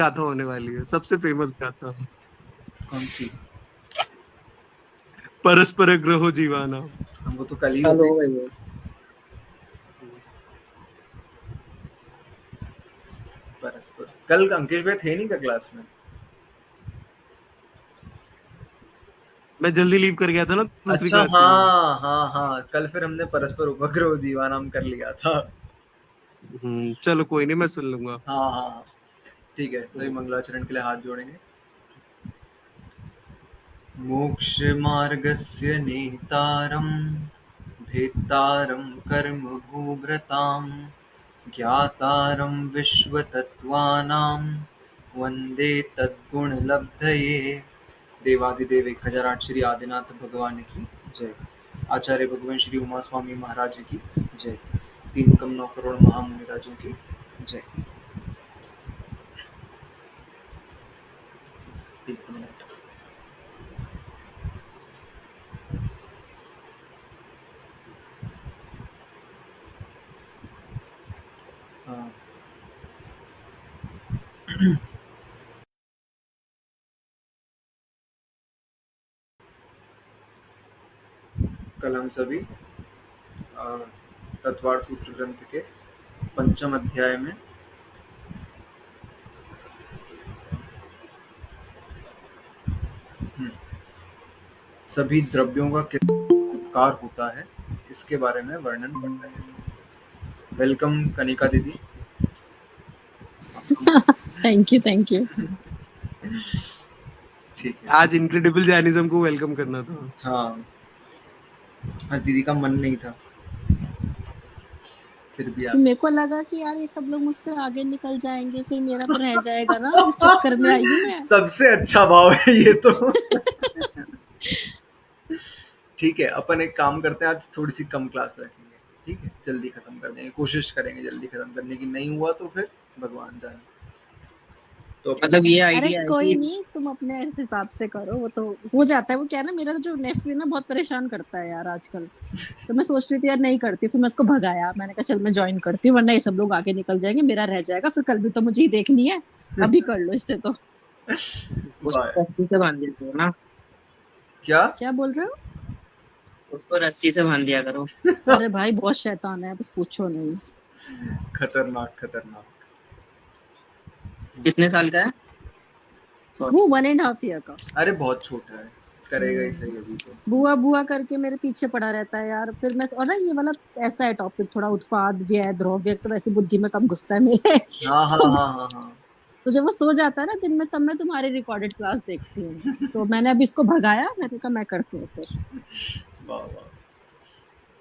गाथा होने वाली है, सबसे फेमस गाथा। कौन सी? परस्पर ग्रहो जीवाना। वो तो कल ही हो कल गई। हो गई है। परस्पर कल अंकेश भाई थे नहीं क्या क्लास में? मैं जल्दी लीव कर गया था ना दूसरी अच्छा, क्लास के लिए। हाँ हाँ हाँ, कल फिर हमने परस्पर उपग्रह जीवानाम कर लिया था। चलो कोई नहीं, मैं सुन लूंगा। हाँ हाँ हाँ, ठीक है, सभी मंगलाचरण के लिए हाथ जोड़ेंगे। मोक्ष मार्गस्य नेतारं भेत्तारं कर्म भूभृतां ज्ञातारं विश्वतत्त्वानां वन्दे तद्गुणलब्धये। देवादिदेव 1008 श्री आदिनाथ भगवान की जय। आचार्य भगवान श्री उमा स्वामी महाराज की जय। 3,9 करोड़ महामुनिराजों की जय। एक मिनट। हाँ, कल हम सभी तत्वार्थ सूत्र ग्रंथ के पंचम अध्याय में सभी द्रव्यों का कितना उपकार होता है इसके बारे में वर्णन कर रहे थे। वेलकम कनिका दीदी। Thank you thank you. ठीक है। आज इनक्रेडिबल जैनिज्म को वेलकम करना था। हाँ, आज दीदी का मन नहीं था, फिर भी मेरे को लगा कि यार ये सब लोग मुझसे आगे निकल जाएंगे, फिर मेरा तो रह जाएगा ना, इस चक्कर में आई हूँ मैं। सबसे अच्छा भाव है ये तो। ठीक है, अपन एक काम करते हैं, आज थोड़ी सी कम क्लास रखेंगे। ठीक है, जल्दी खत्म कर देंगे, कोशिश करेंगे जल्दी खत्म करने की। नहीं हुआ तो फिर भगवान जाने। तो मतलब ये अरे आइडिया है कोई कि नहीं, तुम अपने इस हिसाब से करो, वो तो हो जाता है। वो क्या है ना, मेरा जो नेफ्यू ना बहुत परेशान करता है यार आजकल। तो मैं सोच रही थी यार नहीं करती, फिर मैं उसको भगाया, मैंने कहा चल मैं ज्वाइन करती हूँ, वरना ये सब लोग आगे निकल जाएंगे, मेरा रह जाएगा, फिर कल भी तो मुझे ही देखनी है। अभी कर लो इससे तो। उसको रस्सी से बांध दिया करो ना। क्या? क्या बोल रहे हो? उसको रस्सी से बांध दिया करो। अरे भाई बहुत शैतान है, बस पूछो नहीं। खतरनाक खतरनाक। कितने साल का है? वो 1.5 ईयर का। अरे बहुत छोटा है, करेगा ही सही अभी तो। बुआ बुआ करके मेरे पीछे पड़ा रहता है यार, फिर मैं, और ना ये वाला ऐसा है टॉपिक, थोड़ा उत्पाद व्यय द्रव्य तो वैसे बुद्धि में कम घुसता है मेरे। हाँ हाँ तो, हाँ हाँ हाँ। तो जब वो सो जाता है ना दिन में, तब मैं तुम्हारी रिकॉर्डेड क्लास देखती हूँ। तो मैंने अभी इसको भगाया, मैंने कहा मैं करती हूँ फिर। वाह वाह,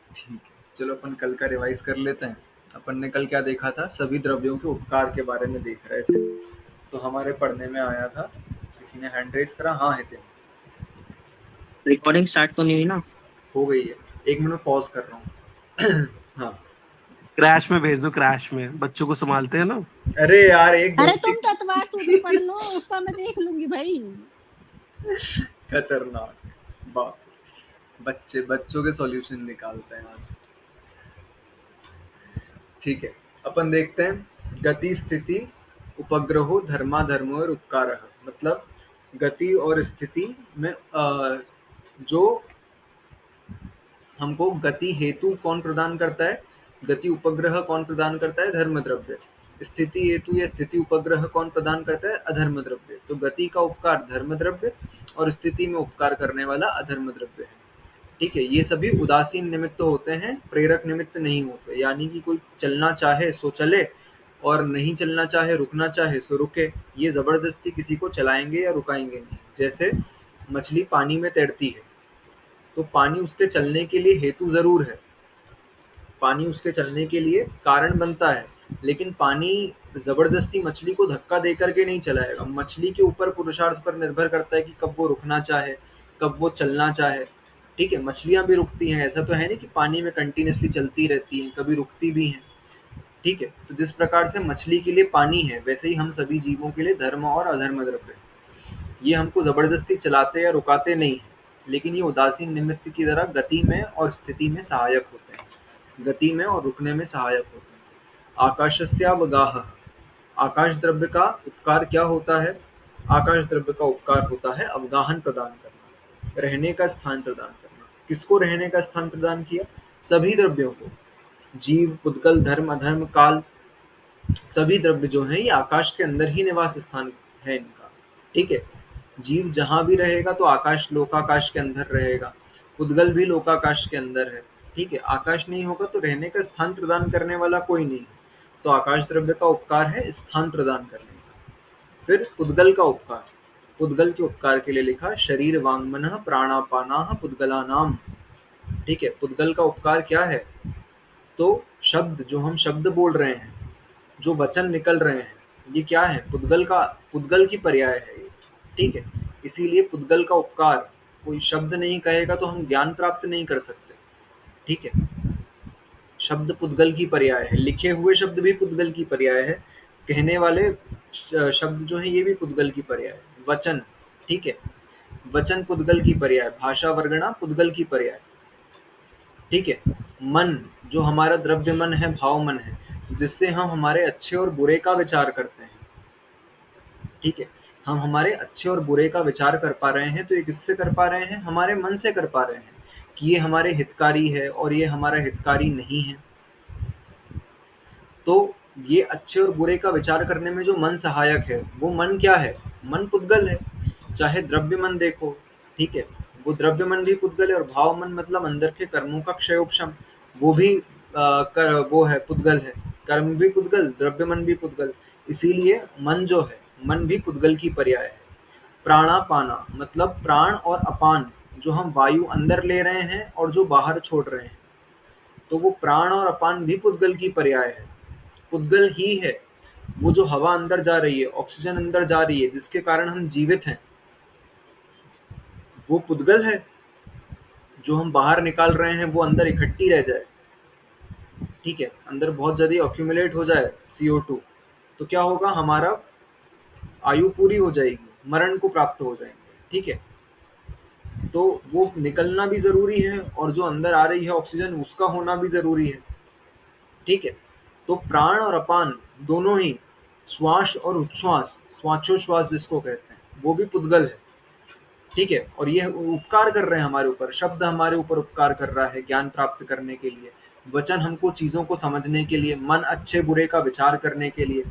ठीक है, चलो अपन कल का रिवाइज कर लेते हैं। अपन ने कल क्या देखा था? सभी द्रव्यों के उपकार के बारे में देख रहे थे। तो हमारे पढ़ने में आया था, किसी ने हैंड रेस करा? हाँ हितिन। रिकॉर्डिंग स्टार्ट तो नहीं हुई ना? हो गई है, 1 मिनट पॉज कर रहा हूँ। हाँ, क्रैश में भेज दो, क्रैश में बच्चों को संभालते हैं ना। अरे यार एक अरे गलती। तुम तत्वार सूत्र पढ़ लो, उसका मैं देख लूंगी भाई। खतरनाक, बाप रे। बच्चे बच्चों के सॉल्यूशन निकालते हैं आज। ठीक है, अपन देखते हैं गति स्थिति उपग्रहो धर्माधर्म और उपकार। मतलब गति और स्थिति में जो हमको गति हेतु कौन प्रदान करता है? गति उपग्रह कौन प्रदान करता है? धर्म द्रव्य। स्थिति हेतु या स्थिति उपग्रह कौन प्रदान करता है? अधर्म द्रव्य। तो गति का उपकार धर्म द्रव्य और स्थिति में उपकार करने वाला अधर्म द्रव्य है। ठीक है, ये सभी उदासीन निमित्त होते हैं, प्रेरक निमित्त नहीं होते। यानी कि कोई चलना चाहे सो चले और नहीं चलना चाहे, रुकना चाहे सो रुके। ये जबरदस्ती किसी को चलाएंगे या रुकाएंगे नहीं। जैसे मछली पानी में तैरती है, तो पानी उसके चलने के लिए हेतु जरूर है, पानी उसके चलने के लिए कारण बनता है, लेकिन पानी जबरदस्ती मछली को धक्का दे करके नहीं चलाएगा। मछली के ऊपर पुरुषार्थ पर निर्भर करता है कि कब वो रुकना चाहे, कब वो चलना चाहे। ठीक है, मछलियां भी रुकती हैं, ऐसा तो है नहीं कि पानी में कंटिन्यूसली चलती रहती हैं, कभी रुकती भी हैं। ठीक है, तो जिस प्रकार से मछली के लिए पानी है, वैसे ही हम सभी जीवों के लिए धर्म और अधर्म द्रव्य है। ये हमको जबरदस्ती चलाते या रुकाते नहीं है, लेकिन ये उदासीन निमित्त की तरह गति में और स्थिति में सहायक होते हैं, गति में और रुकने में सहायक होते हैं। आकाशस्यावगाहः, आकाश द्रव्य का उपकार क्या होता है? आकाश द्रव्य का उपकार होता है अवगाहन प्रदान करना, रहने का स्थान प्रदान करना। किसको रहने का स्थान प्रदान किया? सभी द्रव्यों को। जीव, पुद्गल, धर्म, अधर्म, काल, सभी द्रव्य जो हैं ये आकाश के अंदर ही निवास स्थान है इनका। ठीक है, जीव जहां भी रहेगा तो आकाश लोकाकाश के अंदर रहेगा, पुद्गल भी लोकाकाश के अंदर है। ठीक है, आकाश नहीं होगा तो रहने का स्थान प्रदान करने वाला कोई नहीं, तो आकाश द्रव्य का उपकार है स्थान प्रदान करने का। फिर पुद्गल का उपकार, पुद्गल के उपकार के लिए लिखा शरीर वांगमनः प्राणापानाः पुद्गलानाम। ठीक है, पुद्गल का उपकार क्या है? तो शब्द, जो हम शब्द बोल रहे हैं, जो वचन निकल रहे हैं, ये क्या है? पुद्गल की पर्याय है ये। ठीक है, इसीलिए पुद्गल का उपकार, कोई शब्द नहीं कहेगा तो हम ज्ञान प्राप्त नहीं कर सकते। ठीक है, शब्द पुद्गल की पर्याय है, लिखे हुए शब्द भी पुद्गल की पर्याय है, कहने वाले शब्द जो है ये भी पुद्गल की पर्याय है। वचन, ठीक है, वचन पुद्गल की पर्याय, भाषा वर्गणा पुद्गल की पर्याय। ठीक है, मन, जो हमारा द्रव्य मन है, भाव मन है, जिससे हम हमारे अच्छे और बुरे का विचार करते हैं। ठीक है, हम हमारे अच्छे और बुरे का विचार कर पा रहे हैं, तो ये किससे कर पा रहे हैं? हमारे मन से कर पा रहे हैं कि ये हमारे हितकारी है और ये हमारा हितकारी नहीं है। तो ये अच्छे और बुरे का विचार करने में जो मन सहायक है, वो मन क्या है? मन पुद्गल है। चाहे द्रव्य मन देखो, ठीक है, वो द्रव्य मन भी पुद्गल है, और भाव मन मतलब अंदर के कर्मों का क्षयोपशम, वो भी वो है, पुद्गल है। कर्म भी पुद्गल, द्रव्य मन भी पुद्गल, इसीलिए मन जो है, मन भी पुद्गल की पर्याय है। प्राणापाना मतलब प्राण और अपान, जो हम वायु अंदर ले रहे हैं और जो बाहर छोड़ रहे हैं, तो वो प्राण और अपान भी पुद्गल की पर्याय है। पुद्गल ही है वो जो हवा अंदर जा रही है, ऑक्सीजन अंदर जा रही है, जिसके कारण हम जीवित हैं, वो पुद्गल है। जो हम बाहर निकाल रहे हैं वो अंदर इकट्ठी रह जाए, ठीक है, अंदर बहुत जल्दी ऑक्यूमुलेट हो जाए CO2, तो क्या होगा? हमारा आयु पूरी हो जाएगी, मरण को प्राप्त हो जाएंगे। ठीक है, तो वो निकलना भी जरूरी है, और जो अंदर आ रही है ऑक्सीजन, उसका होना भी जरूरी है। ठीक है, तो प्राण और अपान दोनों ही, श्वास और उच्छ्वास, श्वासोच्छ्वास जिसको कहते हैं, वो भी पुद्गल है। ठीक है, और ये उपकार कर रहे हैं हमारे ऊपर, शब्द हमारे ऊपर उपकार कर रहा है ज्ञान प्राप्त करने के लिए, वचन हमको चीजों को समझने के लिए, मन अच्छे बुरे का विचार करने के लिए,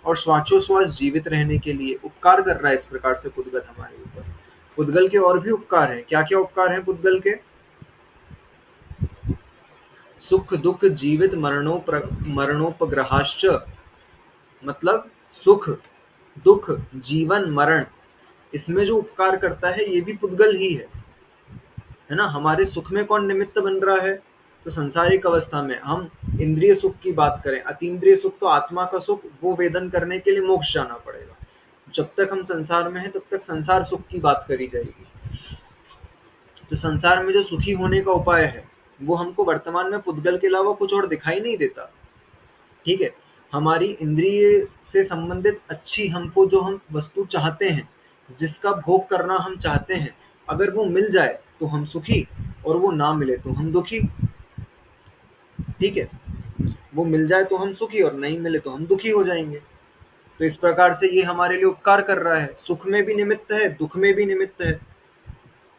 और श्वासोच्छ्वास जीवित रहने के लिए उपकार कर रहा है। इस प्रकार से पुद्गल हमारे ऊपर। पुद्गल के और भी उपकार हैं। क्या क्या उपकार हैं पुद्गल के? सुख दुख जीवित मरणोपग्रहाश्च, मतलब सुख दुख जीवन मरण, इसमें जो उपकार करता है ये भी पुद्गल ही है ना। हमारे सुख में कौन निमित्त बन रहा है? तो संसारिक अवस्था में हम इंद्रिय सुख की बात करें, अतीन्द्रिय सुख तो आत्मा का सुख, वो वेदन करने के लिए मोक्ष जाना पड़ेगा। जब तक हम संसार में हैं तब तक संसार सुख की बात करी जाएगी। तो संसार में जो सुखी होने का उपाय है वो हमको वर्तमान में पुद्गल के अलावा कुछ और दिखाई नहीं देता। ठीक है, हमारी इंद्रिय से संबंधित अच्छी, हमको जो हम वस्तु चाहते हैं, जिसका भोग करना हम चाहते हैं, अगर वो मिल जाए तो हम सुखी, और वो ना मिले तो हम दुखी। ठीक है, वो मिल जाए तो हम सुखी और नहीं मिले तो हम दुखी हो जाएंगे। तो इस प्रकार से ये हमारे लिए उपकार कर रहा है, सुख में भी निमित्त है, दुख में भी निमित्त है।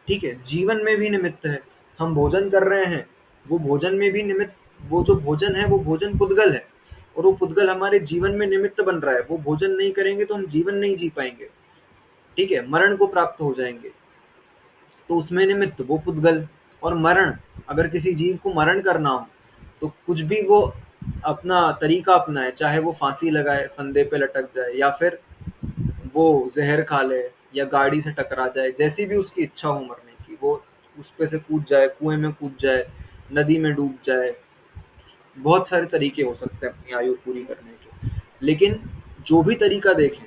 ठीक है, जीवन में भी निमित्त है। हम भोजन कर रहे हैं, वो भोजन में भी निमित्त, वो जो भोजन है वो भोजन पुद्गल है, और वो पुद्गल हमारे जीवन में निमित्त बन रहा है। वो भोजन नहीं करेंगे तो हम जीवन नहीं जी पाएंगे। ठीक है, मरण को प्राप्त हो जाएंगे, तो उसमें निमित्त वो पुद्गल। और मरण, अगर किसी जीव को मरण करना हो तो कुछ भी वो अपना तरीका अपनाए, चाहे वो फांसी लगाए, फंदे पे लटक जाए, या फिर वो जहर खा ले, या गाड़ी से टकरा जाए, जैसी भी उसकी इच्छा हो मरने की, वो उस पे से कूद जाए, कुएं में कूद जाए, नदी में डूब जाए, बहुत सारे तरीके हो सकते हैं अपनी आयु पूरी करने के। लेकिन जो भी तरीका देखें,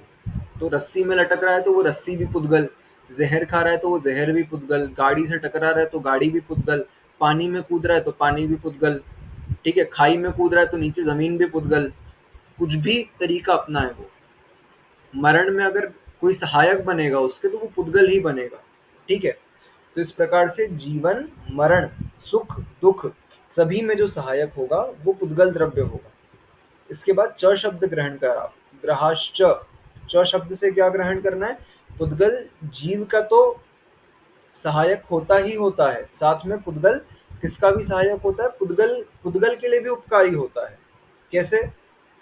तो रस्सी में लटक रहा है तो वो रस्सी भी पुद्गल, जहर खा रहा है तो वो जहर भी पुद्गल, गाड़ी से टकरा रहा है तो गाड़ी भी पुद्गल, पानी में कूद रहा है तो पानी भी पुद्गल। ठीक है, खाई में कूद रहा है तो नीचे जमीन भी पुद्गल। कुछ भी तरीका अपना है वो, मरण में अगर कोई सहायक बनेगा उसके तो वो पुद्गल ही बनेगा। ठीक है, तो इस प्रकार से जीवन मरण सुख दुख सभी में जो सहायक होगा वो पुद्गल द्रव्य होगा। इसके बाद च शब्द ग्रहण ग्रहाश्च, च शब्द से क्या ग्रहण करना है? पुद्गल जीव का तो सहायक होता ही होता है, साथ में पुद्गल किसका भी सहायक होता है? पुद्गल पुद्गल के लिए भी उपकारी होता है। कैसे?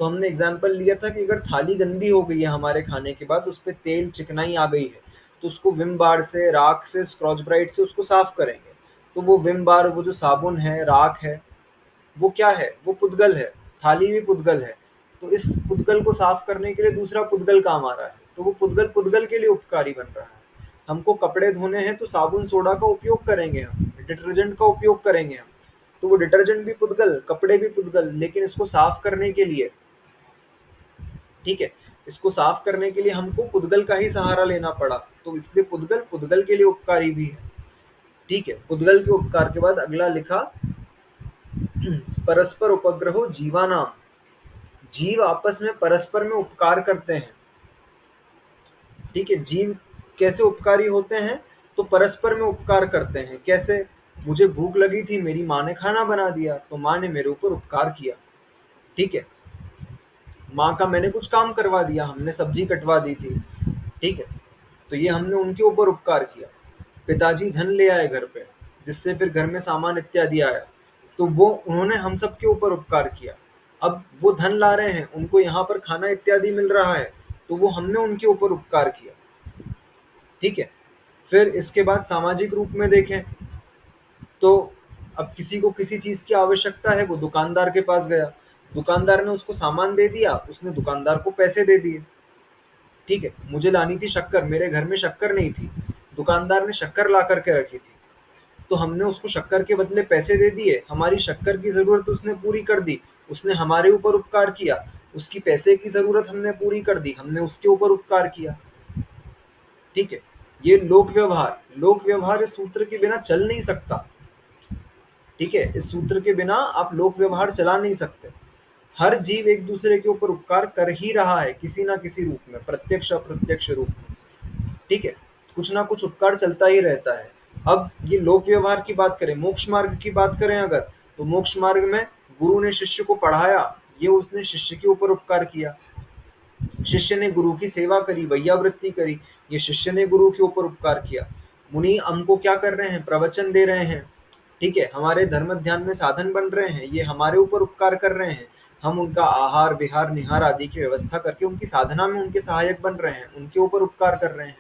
तो हमने एग्जाम्पल लिया था कि अगर थाली गंदी हो गई है हमारे खाने के बाद, उस पर तेल चिकनाई आ गई है, तो उसको विम बार से, राख से, स्क्रॉच ब्राइट से उसको साफ करेंगे। तो वो विम बार, वो जो साबुन है, राख है, वो क्या है? वो पुद्गल है। थाली भी पुद्गल है। तो इस पुद्गल को साफ करने के लिए दूसरा पुद्गल काम आ रहा है, तो वो पुद्गल पुद्गल के लिए उपकारी बन रहा है। हमको कपड़े धोने हैं तो साबुन सोडा का उपयोग करेंगे, हम डिटर्जेंट का उपयोग करेंगे हम, तो वो डिटर्जेंट भी पुद्गल, कपड़े भी पुद्गल, लेकिन इसको साफ करने के लिए, ठीक है, इसको साफ करने के लिए हमको पुद्गल का ही सहारा लेना पड़ा, तो इसलिए पुद्गल पुद्गल के लिए उपकारी भी है। ठीक है, पुद्गल के उपकार के बाद अगला लिखा परस्पर उपग्रहो जीवानाम, जीव आपस में परस्पर में उपकार करते हैं। ठीक है, जीव कैसे उपकारी होते हैं? तो परस्पर में उपकार करते हैं। कैसे? मुझे भूख लगी थी, मेरी माँ ने खाना बना दिया, तो माँ ने मेरे ऊपर उपकार किया। ठीक है, माँ का मैंने कुछ काम करवा दिया, हमने सब्जी कटवा दी थी, ठीक है, तो ये हमने उनके ऊपर उपकार किया। पिताजी धन ले आए घर पे, जिससे फिर घर में सामान इत्यादि आया, तो वो उन्होंने हम सब के ऊपर उपकार किया। अब वो धन ला रहे हैं, उनको यहाँ पर खाना इत्यादि मिल रहा है, तो वो हमने उनके ऊपर उपकार किया। ठीक है, फिर इसके बाद सामाजिक रूप में देखें तो अब किसी को किसी चीज़ की आवश्यकता है, वो दुकानदार के पास गया, दुकानदार ने उसको सामान दे दिया, उसने दुकानदार को पैसे दे दिए। ठीक है, मुझे लानी थी शक्कर, मेरे घर में शक्कर नहीं थी, दुकानदार ने शक्कर ला करके रखी थी, तो हमने उसको शक्कर के बदले पैसे दे दिए, हमारी शक्कर की ज़रूरत उसने पूरी कर दी, उसने हमारे ऊपर उपकार किया। उसकी पैसे की ज़रूरत हमने पूरी कर दी, हमने उसके ऊपर उपकार किया। ठीक है, ये लोक व्यवहार, लोक व्यवहार इस सूत्र के बिना चल नहीं सकता। ठीक है, इस सूत्र के बिना आप लोक व्यवहार चला नहीं सकते। हर जीव एक दूसरे के ऊपर उपकार कर ही रहा है, किसी ना किसी रूप में, प्रत्यक्ष अप्रत्यक्ष रूप में। ठीक है, कुछ ना कुछ उपकार चलता ही रहता है। अब ये लोक व्यवहार की बात करें, मोक्ष मार्ग की बात करें अगर, तो मोक्ष मार्ग में गुरु ने शिष्य को पढ़ाया, ये उसने शिष्य के ऊपर उपकार किया। शिष्य ने गुरु की सेवा करी, वैयावृत्ति करी, ये शिष्य ने गुरु के ऊपर उपकार किया। मुनि हमको क्या कर रहे हैं? प्रवचन दे रहे हैं। ठीक है, हमारे धर्म ध्यान में साधन बन रहे हैं, ये हमारे ऊपर उपकार कर रहे हैं। हम उनका आहार विहार निहार आदि की व्यवस्था करके उनकी साधना में उनके सहायक बन रहे हैं, उनके ऊपर उपकार कर रहे हैं।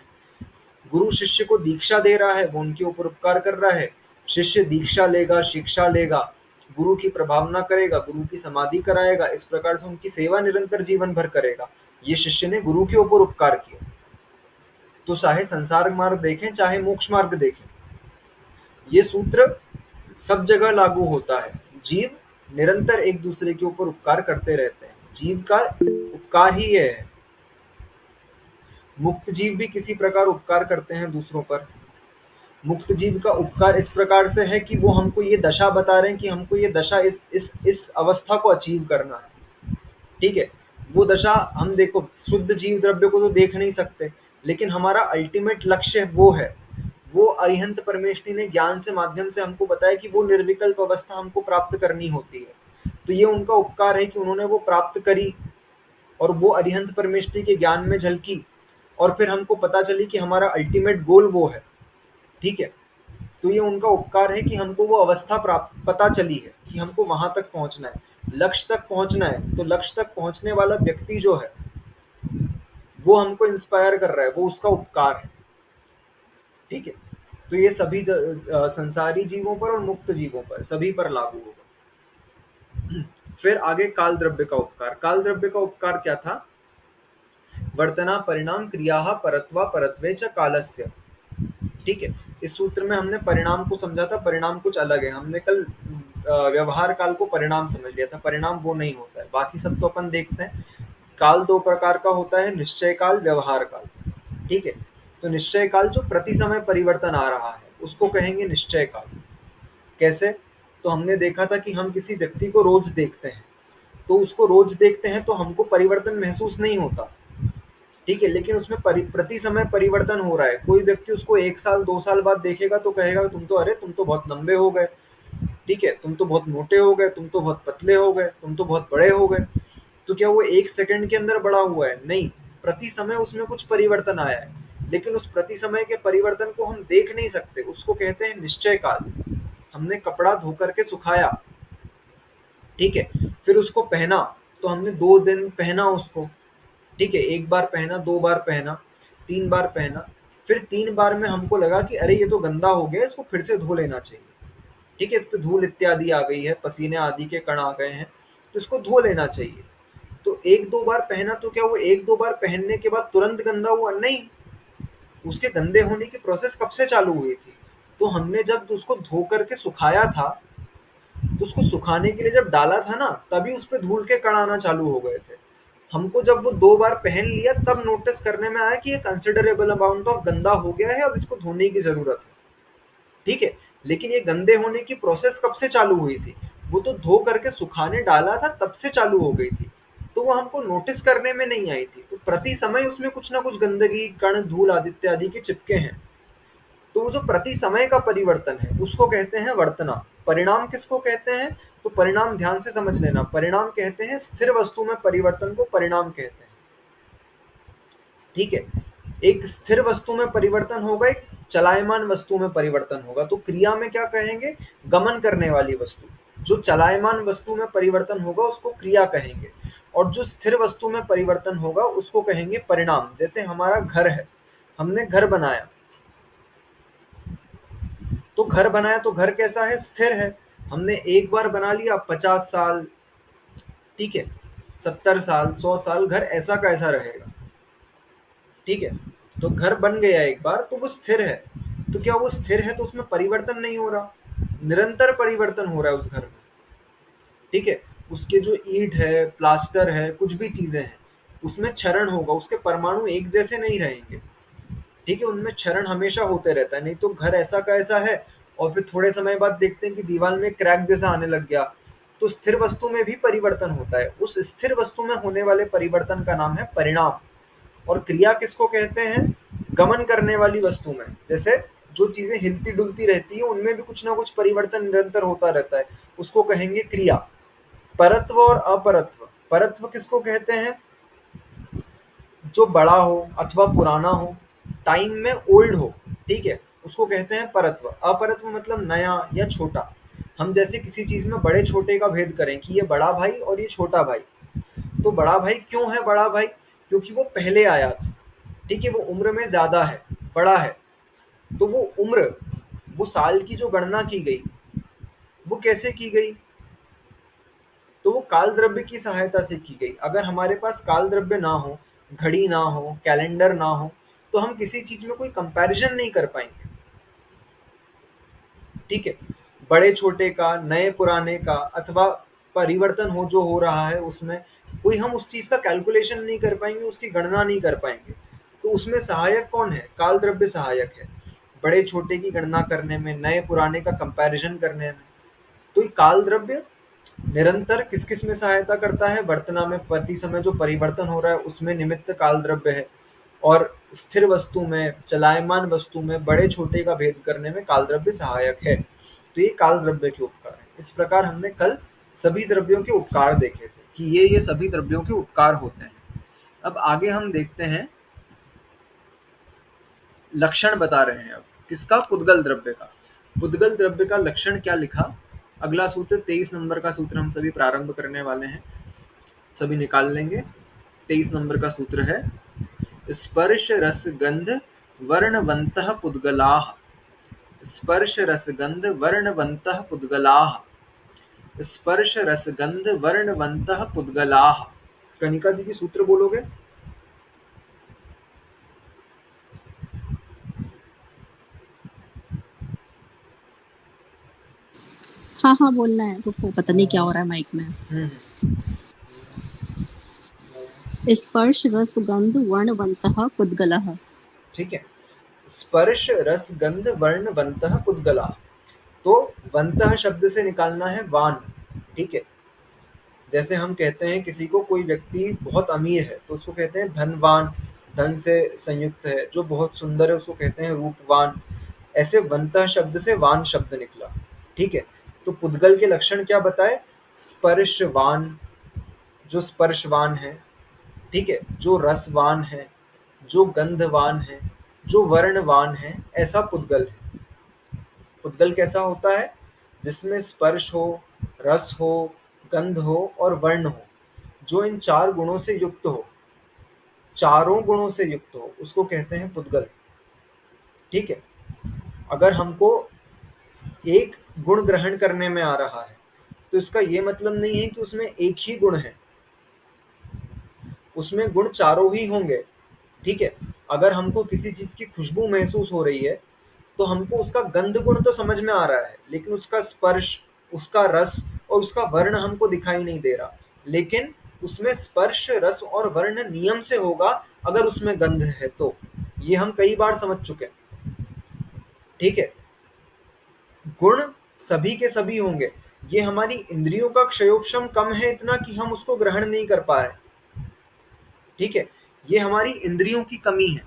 गुरु शिष्य को दीक्षा दे रहा है, वो उनके ऊपर उपकार कर रहा है। शिष्य दीक्षा लेगा, शिक्षा लेगा, गुरु की प्रभावना करेगा, गुरु की समाधि कराएगा, इस प्रकार से उनकी सेवा निरंतर जीवन भर करेगा। ये शिष्य ने गुरु के ऊपर उपकार किया। तो चाहे संसार मार्ग देखें, चाहे मोक्ष मार्ग देखें, ये सूत्र सब जगह लागू होता है। जीव निरंतर एक दूसरे के ऊपर उपकार करते रहते हैं, जीव का उपकार ही है। मुक्त जीव भी किसी प्रकार उपकार करते हैं दूसरों पर। मुक्त जीव का उपकार इस प्रकार से है कि वो हमको ये दशा बता रहे हैं कि हमको ये दशा इस अवस्था को अचीव करना है। ठीक है, वो दशा हम देखो, शुद्ध जीव द्रव्य को तो देख नहीं सकते, लेकिन हमारा अल्टीमेट लक्ष्य वो है। वो अरिहंत परमेष्ठी ने ज्ञान से माध्यम से हमको बताया कि वो निर्विकल्प अवस्था हमको प्राप्त करनी होती है। तो ये उनका उपकार है कि उन्होंने वो प्राप्त करी और वो अरिहंत परमेष्ठी के ज्ञान में झलकी, और फिर हमको पता चली कि हमारा अल्टीमेट गोल वो है। ठीक है, तो ये उनका उपकार है कि हमको वो अवस्था प्राप्त पता चली है कि हमको वहां तक पहुंचना है, लक्ष्य तक पहुंचना है। तो लक्ष्य तक पहुंचने वाला व्यक्ति जो है वो हमको इंस्पायर कर रहा है, वो उसका उपकार है। ठीक है, तो ये सभी संसारी जीवों पर और मुक्त जीवों पर, सभी पर लागू होगा। फिर आगे काल द्रव्य का उपकार। काल द्रव्य का उपकार क्या था? वर्तना परिणाम क्रिया परत्वा परत्वे च कालस्य। ठीक है, इस सूत्र में हमने परिणाम को समझा था, परिणाम कुछ अलग है। हमने कल व्यवहार काल को परिणाम समझ लिया था, परिणाम वो नहीं होता है। बाकी सब तो अपन देखते हैं। काल दो प्रकार का होता है, निश्चय काल, व्यवहार काल। ठीक है, तो निश्चय काल जो प्रति समय परिवर्तन आ रहा है उसको कहेंगे निश्चय काल। कैसे? तो हमने देखा था कि हम किसी व्यक्ति को रोज देखते हैं, तो उसको रोज देखते हैं तो हमको परिवर्तन महसूस नहीं होता। ठीक है, लेकिन उसमें प्रति समय परिवर्तन हो रहा है। कोई व्यक्ति उसको 1 साल 2 साल बाद देखेगा तो कहेगा तुम तो बहुत लंबे हो गए, ठीक है, तुम तो बहुत मोटे हो गए, तुम तो बहुत पतले हो गए, तुम तो बहुत बड़े हो गए। तो क्या वो 1 सेकंड के अंदर बड़ा हुआ है? नहीं, प्रति समय उसमें कुछ परिवर्तन आया है, लेकिन उस प्रति समय के परिवर्तन को हम देख नहीं सकते, उसको कहते हैं निश्चय काल। हमने कपड़ा धो करके सुखाया, ठीक है, फिर उसको पहना, तो हमने 2 दिन पहना उसको, ठीक है, 1 बार पहना, 2 बार पहना, 3 बार पहना, फिर 3 बार में हमको लगा कि अरे ये तो गंदा हो गया, इसको फिर से धो लेना चाहिए, ठीक है, इस पे धूल इत्यादि आ गई है, पसीने आदि के कण आ गए हैं, तो इसको धो लेना चाहिए। तो 1-2 बार पहना, तो क्या वो 1-2 बार पहनने के बाद तुरंत गंदा हुआ? नहीं, उसके गंदे होने की प्रोसेस कब से चालू हुई थी? तो हमने जब उसको धो करके सुखाया था, तो उसको सुखाने के लिए जब डाला था ना, तभी उस पे धूल के कण आना चालू हो गए थे। हमको जब वो 2 बार पहन लिया, तब नोटिस करने में आया कि ये कंसिडरेबल अमाउंट ऑफ गंदा हो गया है, अब इसको धोने की ज़रूरत है, ठीक है। लेकिन ये गंदे होने की प्रोसेस कब से चालू हुई थी? वो तो धो करके सुखाने डाला था, तब से चालू हो गई थी, तो वो हमको नोटिस करने में नहीं आई थी। तो प्रति समय उसमें कुछ ना कुछ गंदगी, कण, धूल आदि इत्यादि के चिपके हैं। तो वो जो प्रति समय का परिवर्तन है, उसको कहते हैं वर्तना। परिणाम किसको कहते हैं? तो परिणाम ध्यान से समझ लेना, परिणाम कहते हैं स्थिर वस्तु में परिवर्तन को परिणाम कहते हैं, ठीक है। एक स्थिर वस्तु में परिवर्तन होगा, एक चलायमान वस्तु में परिवर्तन होगा। तो क्रिया में क्या कहेंगे? गमन करने वाली वस्तु। जो चलायमान वस्तु में परिवर्तन होगा उसको क्रिया कहेंगे, और जो स्थिर वस्तु में परिवर्तन होगा उसको कहेंगे परिणाम। जैसे हमारा घर है, हमने घर बनाया, तो घर बनाया तो घर कैसा है? स्थिर है। हमने एक बार बना लिया, 50 साल, ठीक है, 70 साल, 100 साल घर ऐसा का ऐसा रहेगा, ठीक है। तो घर बन गया एक बार, तो वो स्थिर है। तो क्या वो स्थिर है तो उसमें परिवर्तन नहीं हो रहा? निरंतर परिवर्तन हो रहा है उस घर में, ठीक है। उसके जो ईंट है, प्लास्टर है, कुछ भी चीजें हैं, उसमें क्षरण होगा, उसके परमाणु एक जैसे नहीं रहेंगे, ठीक है, उनमें क्षरण हमेशा होते रहता है। नहीं तो घर ऐसा का ऐसा है, और फिर थोड़े समय बाद देखते हैं कि दीवार में क्रैक जैसा आने लग गया। तो स्थिर वस्तु में भी परिवर्तन होता है, उस स्थिर वस्तु में होने वाले परिवर्तन का नाम है परिणाम। और क्रिया किसको कहते हैं? गमन करने वाली वस्तु में। जैसे जो चीजें हिलती डुलती रहती है, उनमें भी कुछ ना कुछ परिवर्तन निरंतर होता रहता है, उसको कहेंगे क्रिया। परत्व और अपरत्व। परत्व किसको कहते हैं? जो बड़ा हो अथवा पुराना हो, टाइम में ओल्ड हो, ठीक है, उसको कहते हैं परत्व। अपरत्व मतलब नया या छोटा। हम जैसे किसी चीज में बड़े छोटे का भेद करें कि ये बड़ा भाई और ये छोटा भाई, तो बड़ा भाई क्यों है बड़ा भाई? क्योंकि वो पहले आया था, ठीक है, वो उम्र में ज्यादा है, बड़ा है। तो वो उम्र, वो साल की जो गणना की गई, वो कैसे की गई? तो वो काल द्रव्य की सहायता से की गई। अगर हमारे पास काल द्रव्य ना हो, घड़ी ना हो, कैलेंडर ना हो, तो हम किसी चीज में कोई कंपैरिजन नहीं कर पाएंगे, ठीक है। बड़े छोटे का, नए पुराने का, अथवा परिवर्तन हो जो हो रहा है उसमें कोई हम उस चीज का कैलकुलेशन नहीं कर पाएंगे, उसकी गणना नहीं कर पाएंगे। तो उसमें सहायक कौन है? काल द्रव्य सहायक है, बड़े छोटे की गणना करने में, नए पुराने का कंपैरिजन करने में। तो ये काल द्रव्य निरंतर किस किस में सहायता करता है? वर्तना में प्रति समय जो परिवर्तन हो रहा है उसमें निमित्त काल द्रव्य है, और स्थिर वस्तु में, चलायमान वस्तु में बड़े छोटे का भेद करने में काल द्रव्य सहायक है। तो ये काल द्रव्य के उपकार है। इस प्रकार हमने कल सभी द्रव्यों के उपकार देखे थे कि ये सभी द्रव्यों के उपकार होते हैं। अब आगे हम देखते हैं, लक्षण बता रहे हैं अब किसका? पुद्गल द्रव्य का। पुद्गल द्रव्य का लक्षण क्या लिखा? अगला सूत्र 23 नंबर का सूत्र हम सभी प्रारंभ करने वाले हैं, सभी निकाल लेंगे। 23 नंबर का सूत्र है, स्पर्श रस गंध वर्णवन्तः पुद्गलाः। स्पर्श रस गंध वर्णवन्तः पुद्गलाः। स्पर्श रस गंध वर्णवन्तः पुद्गलाः। कनिका दीदी सूत्र बोलोगे? हाँ हाँ बोलना है, रुको, पता नहीं क्या हो रहा है माइक में। स्पर्श रस गंध वर्णवन्तः पुद्गलः, ठीक है, स्पर्श रस गंध वर्णवन्तः पुद्गलाः। तो वंतः शब्द से निकालना है वान, ठीक है। जैसे हम कहते हैं किसी को, कोई व्यक्ति बहुत अमीर है तो उसको कहते हैं धनवान, धन से संयुक्त है। जो बहुत सुंदर है उसको कहते हैं रूपवान। ऐसे वंतः शब्द से वान शब्द निकला, ठीक है। तो पुद्गल के लक्षण क्या बताए? स्पर्शवान, जो स्पर्शवान है, ठीक है, जो रसवान है, जो गंधवान है, जो वर्णवान है, ऐसा पुद्गल है। पुद्गल कैसा होता है? जिसमें स्पर्श हो, रस हो, गंध हो और वर्ण हो, जो इन 4 गुणों से युक्त हो, चारों गुणों से युक्त हो, उसको कहते हैं पुद्गल। ठीक है। अगर हमको एक गुण ग्रहण करने में आ रहा है तो इसका ये मतलब नहीं है कि उसमें एक ही गुण है, उसमें गुण चारों ही होंगे। ठीक है। अगर हमको किसी चीज की खुशबू महसूस हो रही है तो हमको उसका गंध गुण तो समझ में आ रहा है, लेकिन उसका स्पर्श, उसका रस और उसका वर्ण हमको दिखाई नहीं दे रहा। लेकिन उसमें स्पर्श, रस और वर्ण नियम से होगा अगर उसमें गंध है तो। ये हम कई बार समझ चुके हैं। ठीक है। गुण सभी के सभी होंगे। ये हमारी इंद्रियों का क्षयोक्षम कम है इतना कि हम उसको ग्रहण नहीं कर पा रहे। ठीक है। ये हमारी इंद्रियों की कमी है,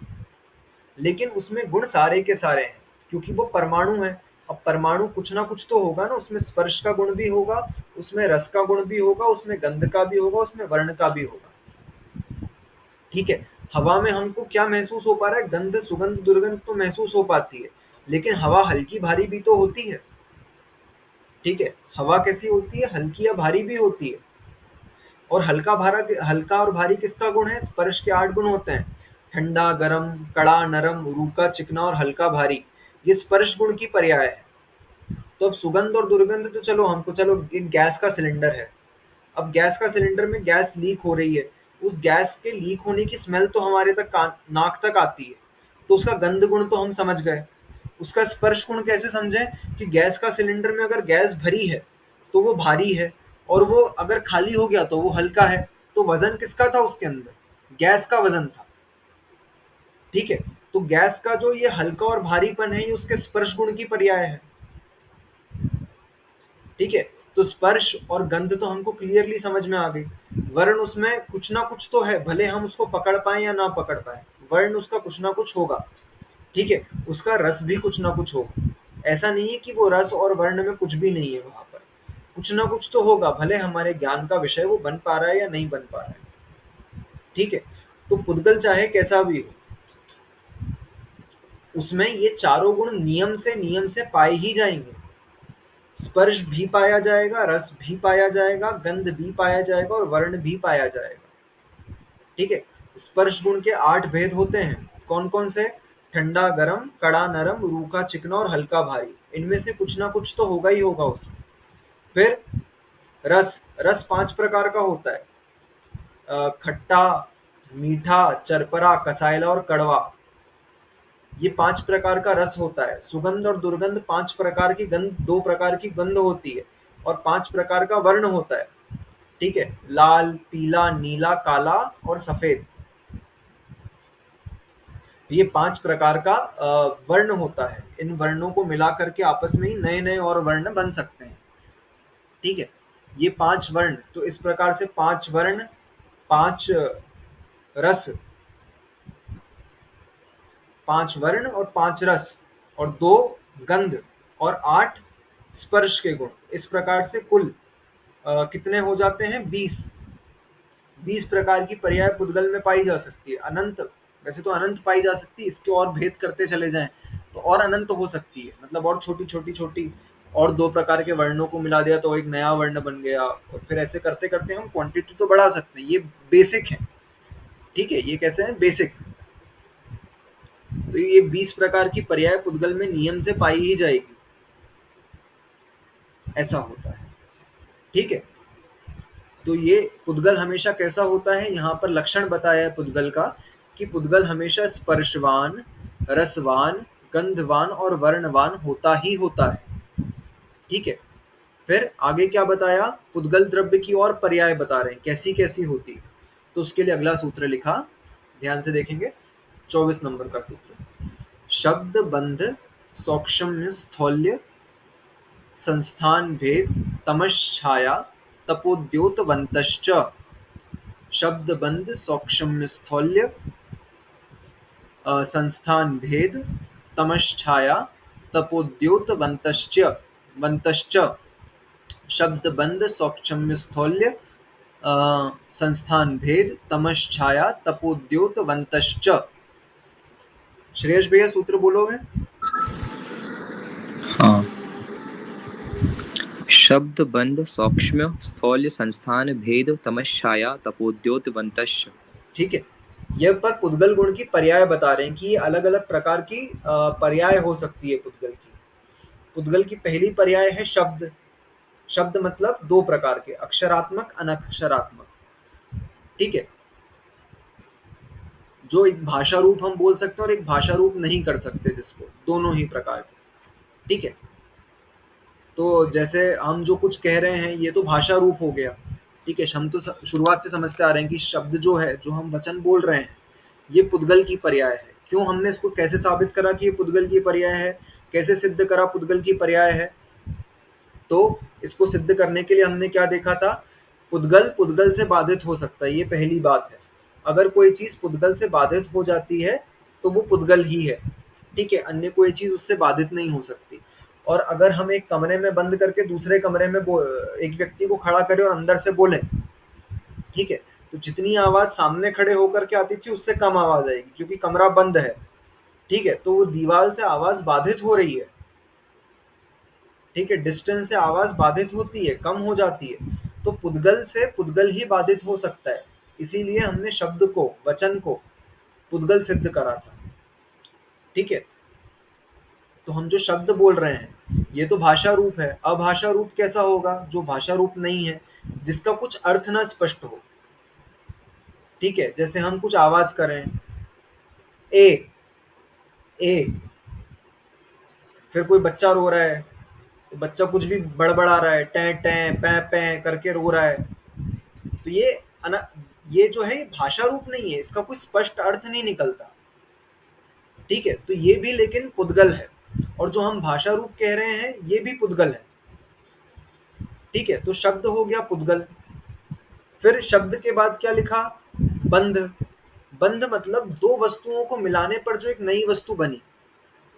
लेकिन उसमें गुण सारे के सारे हैं क्योंकि वो परमाणु है। अब परमाणु कुछ ना कुछ तो होगा ना, उसमें स्पर्श का गुण भी होगा, उसमें रस का गुण भी होगा, उसमें गंध का भी होगा, उसमें वर्ण का भी होगा। ठीक है। हवा में हमको क्या महसूस हो पा रहा है? गंध, सुगंध, दुर्गंध तो महसूस हो पाती है, लेकिन हवा हल्की भारी भी तो होती है। ठीक है। हवा कैसी होती है? हल्की या भारी भी होती है। और हल्का और भारी किसका गुण है? स्पर्श के 8 गुण होते हैं: ठंडा, गरम, कड़ा, नरम, रूखा, चिकना और हल्का भारी। ये स्पर्श गुण की पर्याय है। तो अब सुगंध और दुर्गंध तो चलो एक गैस का सिलेंडर है। अब गैस का सिलेंडर में गैस लीक हो रही है, उस गैस के लीक होने की स्मेल तो हमारे तक नाक तक आती है, तो उसका गंध गुण तो हम समझ गए। उसका स्पर्श गुण कैसे समझे? कि गैस का सिलेंडर में अगर गैस भरी है तो वो भारी है, और वो अगर खाली हो गया तो वो हल्का है। तो वजन किसका था उसके अंदर? गैस का वजन था। ठीक है। तो गैस का जो ये हल्का और भारीपन है, ये उसके स्पर्श गुण की पर्याय है। ठीक है। तो स्पर्श और गंध तो हमको क्लियरली समझ में आ गई। वर्ण उसमें कुछ ना कुछ तो है, भले हम उसको पकड़ पाए या ना पकड़ पाए, वर्ण उसका कुछ ना कुछ होगा। ठीक है। उसका रस भी कुछ ना कुछ होगा। ऐसा नहीं है कि वो रस और वर्ण में कुछ भी नहीं है, वहां पर कुछ ना कुछ तो होगा, भले हमारे ज्ञान का विषय वो बन पा रहा है या नहीं बन पा रहा है। ठीक है। तो पुद्गल चाहे कैसा भी हो, उसमें ये चारों गुण नियम से पाए ही जाएंगे। स्पर्श भी पाया जाएगा, रस भी पाया जाएगा, गंध भी पाया जाएगा और वर्ण भी पाया जाएगा। ठीक है। स्पर्श गुण के 8 भेद होते हैं। कौन कौन से? ठंडा, गरम, कड़ा, नरम, रूखा, चिकना और हल्का भारी। इनमें से कुछ ना कुछ तो होगा ही होगा उसमें। फिर रस 5 प्रकार का होता है: खट्टा, मीठा, चरपरा, कसायला और कड़वा। ये 5 प्रकार का रस होता है। सुगंध और दुर्गंध 5 प्रकार की गंध, 2 प्रकार की गंध होती है, और 5 प्रकार का वर्ण होता है। ठीक है। लाल, पीला, नीला, काला और सफेद। ये 5 प्रकार का वर्ण होता है। इन वर्णों को मिला करके आपस में ही नए नए और वर्ण बन सकते हैं। ठीक है। ये 5 वर्ण, तो इस प्रकार से 5 वर्ण, 5 रस, 5 वर्ण और 5 रस और 2 गंध और 8 स्पर्श के गुण। इस प्रकार से कुल कितने हो जाते हैं? 20 प्रकार की पर्याय पुद्गल में पाई जा सकती है। अनंत, वैसे तो अनंत पाई जा सकती है, इसके और भेद करते चले जाएं तो और अनंत हो सकती है। मतलब और छोटी और 2 प्रकार के वर्णों को मिला दिया तो एक नया वर्ण बन गया, और फिर ऐसे करते करते हम क्वांटिटी तो बढ़ा सकते हैं। ये बेसिक है। ठीक है। ये कैसे है? बेसिक। तो ये 20 प्रकार की पर्याय पुद्गल में नियम से पाई ही जाएगी, ऐसा होता है। ठीक है। तो ये पुद्गल हमेशा कैसा होता है? यहाँ पर लक्षण बताया है पुद्गल का कि पुद्गल हमेशा स्पर्शवान, रसवान, गंधवान और वर्णवान होता ही होता है। ठीक है। फिर आगे क्या बताया? पुद्गल द्रव्य की और पर्याय बता रहे हैं कैसी कैसी होती है। तो उसके लिए अगला सूत्र लिखा, ध्यान से देखेंगे, 24 नंबर का सूत्र: शब्द बंध सौक्ष्म्य स्थौल्य संस्थान भेद तमश्छाया तपोद्योतवन्तश्च। शब्द बंध सौक्ष्म्य स्थौल्य संस्थान भेद तमश्छाया तपोद्योतवन्तश्च। शब्द बंध सौक्ष्म्य स्थौल्य संस्थान भेद तमश्छाया तपोद्योतवन्तश्च। श्रेयस भैया सूत्र बोलोगे? हाँ, शब्द बंध सूक्ष्म स्थौल्य संस्थान भेद तमश्छाया तपोद्योतवन्तश्च। ठीक है, यह पर पुद्गल गुण की पर्याय बता रहे हैं कि ये अलग अलग प्रकार की पर्याय हो सकती है पुद्गल की। पुद्गल की पहली पर्याय है शब्द। शब्द मतलब दो प्रकार के, अक्षरात्मक अनक्षरात्मक। ठीक है, जो एक भाषा रूप हम बोल सकते हैं और एक भाषा रूप नहीं कर सकते, जिसको दोनों ही प्रकार के। ठीक है, तो जैसे हम जो कुछ कह रहे हैं ये तो भाषा रूप हो गया। ठीक है, हम तो शुरुआत से समझते आ रहे हैं कि शब्द जो है, जो हम वचन बोल रहे हैं, ये पुद्गल की पर्याय है। क्यों, हमने इसको कैसे साबित करा कि ये पुद्गल की पर्याय है, कैसे सिद्ध करा पुद्गल की पर्याय है? तो इसको सिद्ध करने के लिए हमने क्या देखा था, पुद्गल पुद्गल से बाधित हो सकता है, ये पहली बात है। अगर कोई चीज़ पुद्गल से बाधित हो जाती है तो वो पुद्गल ही है। ठीक है, अन्य कोई चीज़ उससे बाधित नहीं हो सकती। और अगर हम एक कमरे में बंद करके दूसरे कमरे में एक व्यक्ति को खड़ा करें और अंदर से बोलें, ठीक है, तो जितनी आवाज़ सामने खड़े होकर के आती थी उससे कम आवाज़ आएगी, क्योंकि कमरा बंद है। ठीक है, तो वो दीवार से आवाज़ बाधित हो रही है। ठीक है, डिस्टेंस से आवाज़ बाधित होती है, कम हो जाती है। तो पुद्गल से पुद्गल ही बाधित हो सकता है, इसीलिए हमने शब्द को, वचन को पुद्गल सिद्ध करा था। ठीक है, तो हम जो शब्द बोल रहे हैं ये तो भाषा रूप है। अभाषा रूप कैसा होगा? जो भाषा रूप नहीं है, जिसका कुछ अर्थ न स्पष्ट हो। ठीक है, जैसे हम कुछ आवाज करें, ए ए, फिर कोई बच्चा रो रहा है तो बच्चा कुछ भी बड़बड़ा रहा है, टे टे पै पै करके रो रहा है, तो ये जो है ये भाषा रूप नहीं है, इसका कोई स्पष्ट अर्थ नहीं निकलता। ठीक है, तो ये भी लेकिन पुद्गल है, और जो हम भाषा रूप कह रहे हैं ये भी पुद्गल है। ठीक है, तो शब्द हो गया पुद्गल। फिर शब्द के बाद क्या लिखा? बंध। बंध मतलब दो वस्तुओं को मिलाने पर जो एक नई वस्तु बनी,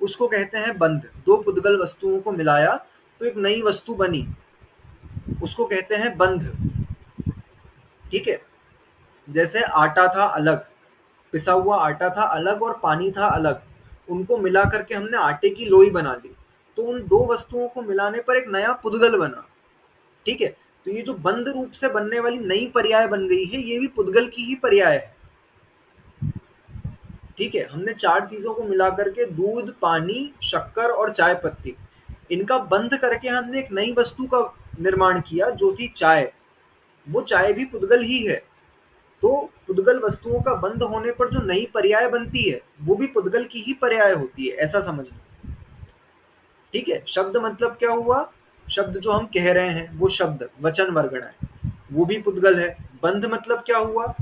उसको कहते हैं बंध। दो पुद्गल वस्तुओं को मिलाया तो एक नई वस्तु बनी, उसको कहते हैं बंध। ठीक है, जैसे आटा था अलग, पिसा हुआ आटा था अलग और पानी था अलग, उनको मिला करके हमने आटे की लोई बना ली, तो उन दो वस्तुओं को मिलाने पर एक नया पुद्गल बना। ठीक है, तो ये जो बंध रूप से बनने वाली नई पर्याय बन गई है, ये भी पुद्गल की ही पर्याय है। ठीक है, हमने चार चीजों को मिला करके, दूध, पानी, शक्कर और चाय पत्ती, इनका बंध करके हमने एक नई वस्तु का निर्माण किया जो थी चाय। वो चाय भी पुद्गल ही है। तो पुद्गल वस्तुओं का बंध होने पर जो नई पर्याय बनती है वो भी पुद्गल की ही पर्याय होती है, ऐसा समझना। ठीक है, शब्द मतलब क्या हुआ? शब्द जो हम कह रहे हैं वो शब्द, वचन वर्गण है, वो भी पुद्गल है। बंध मतलब क्या हुआ?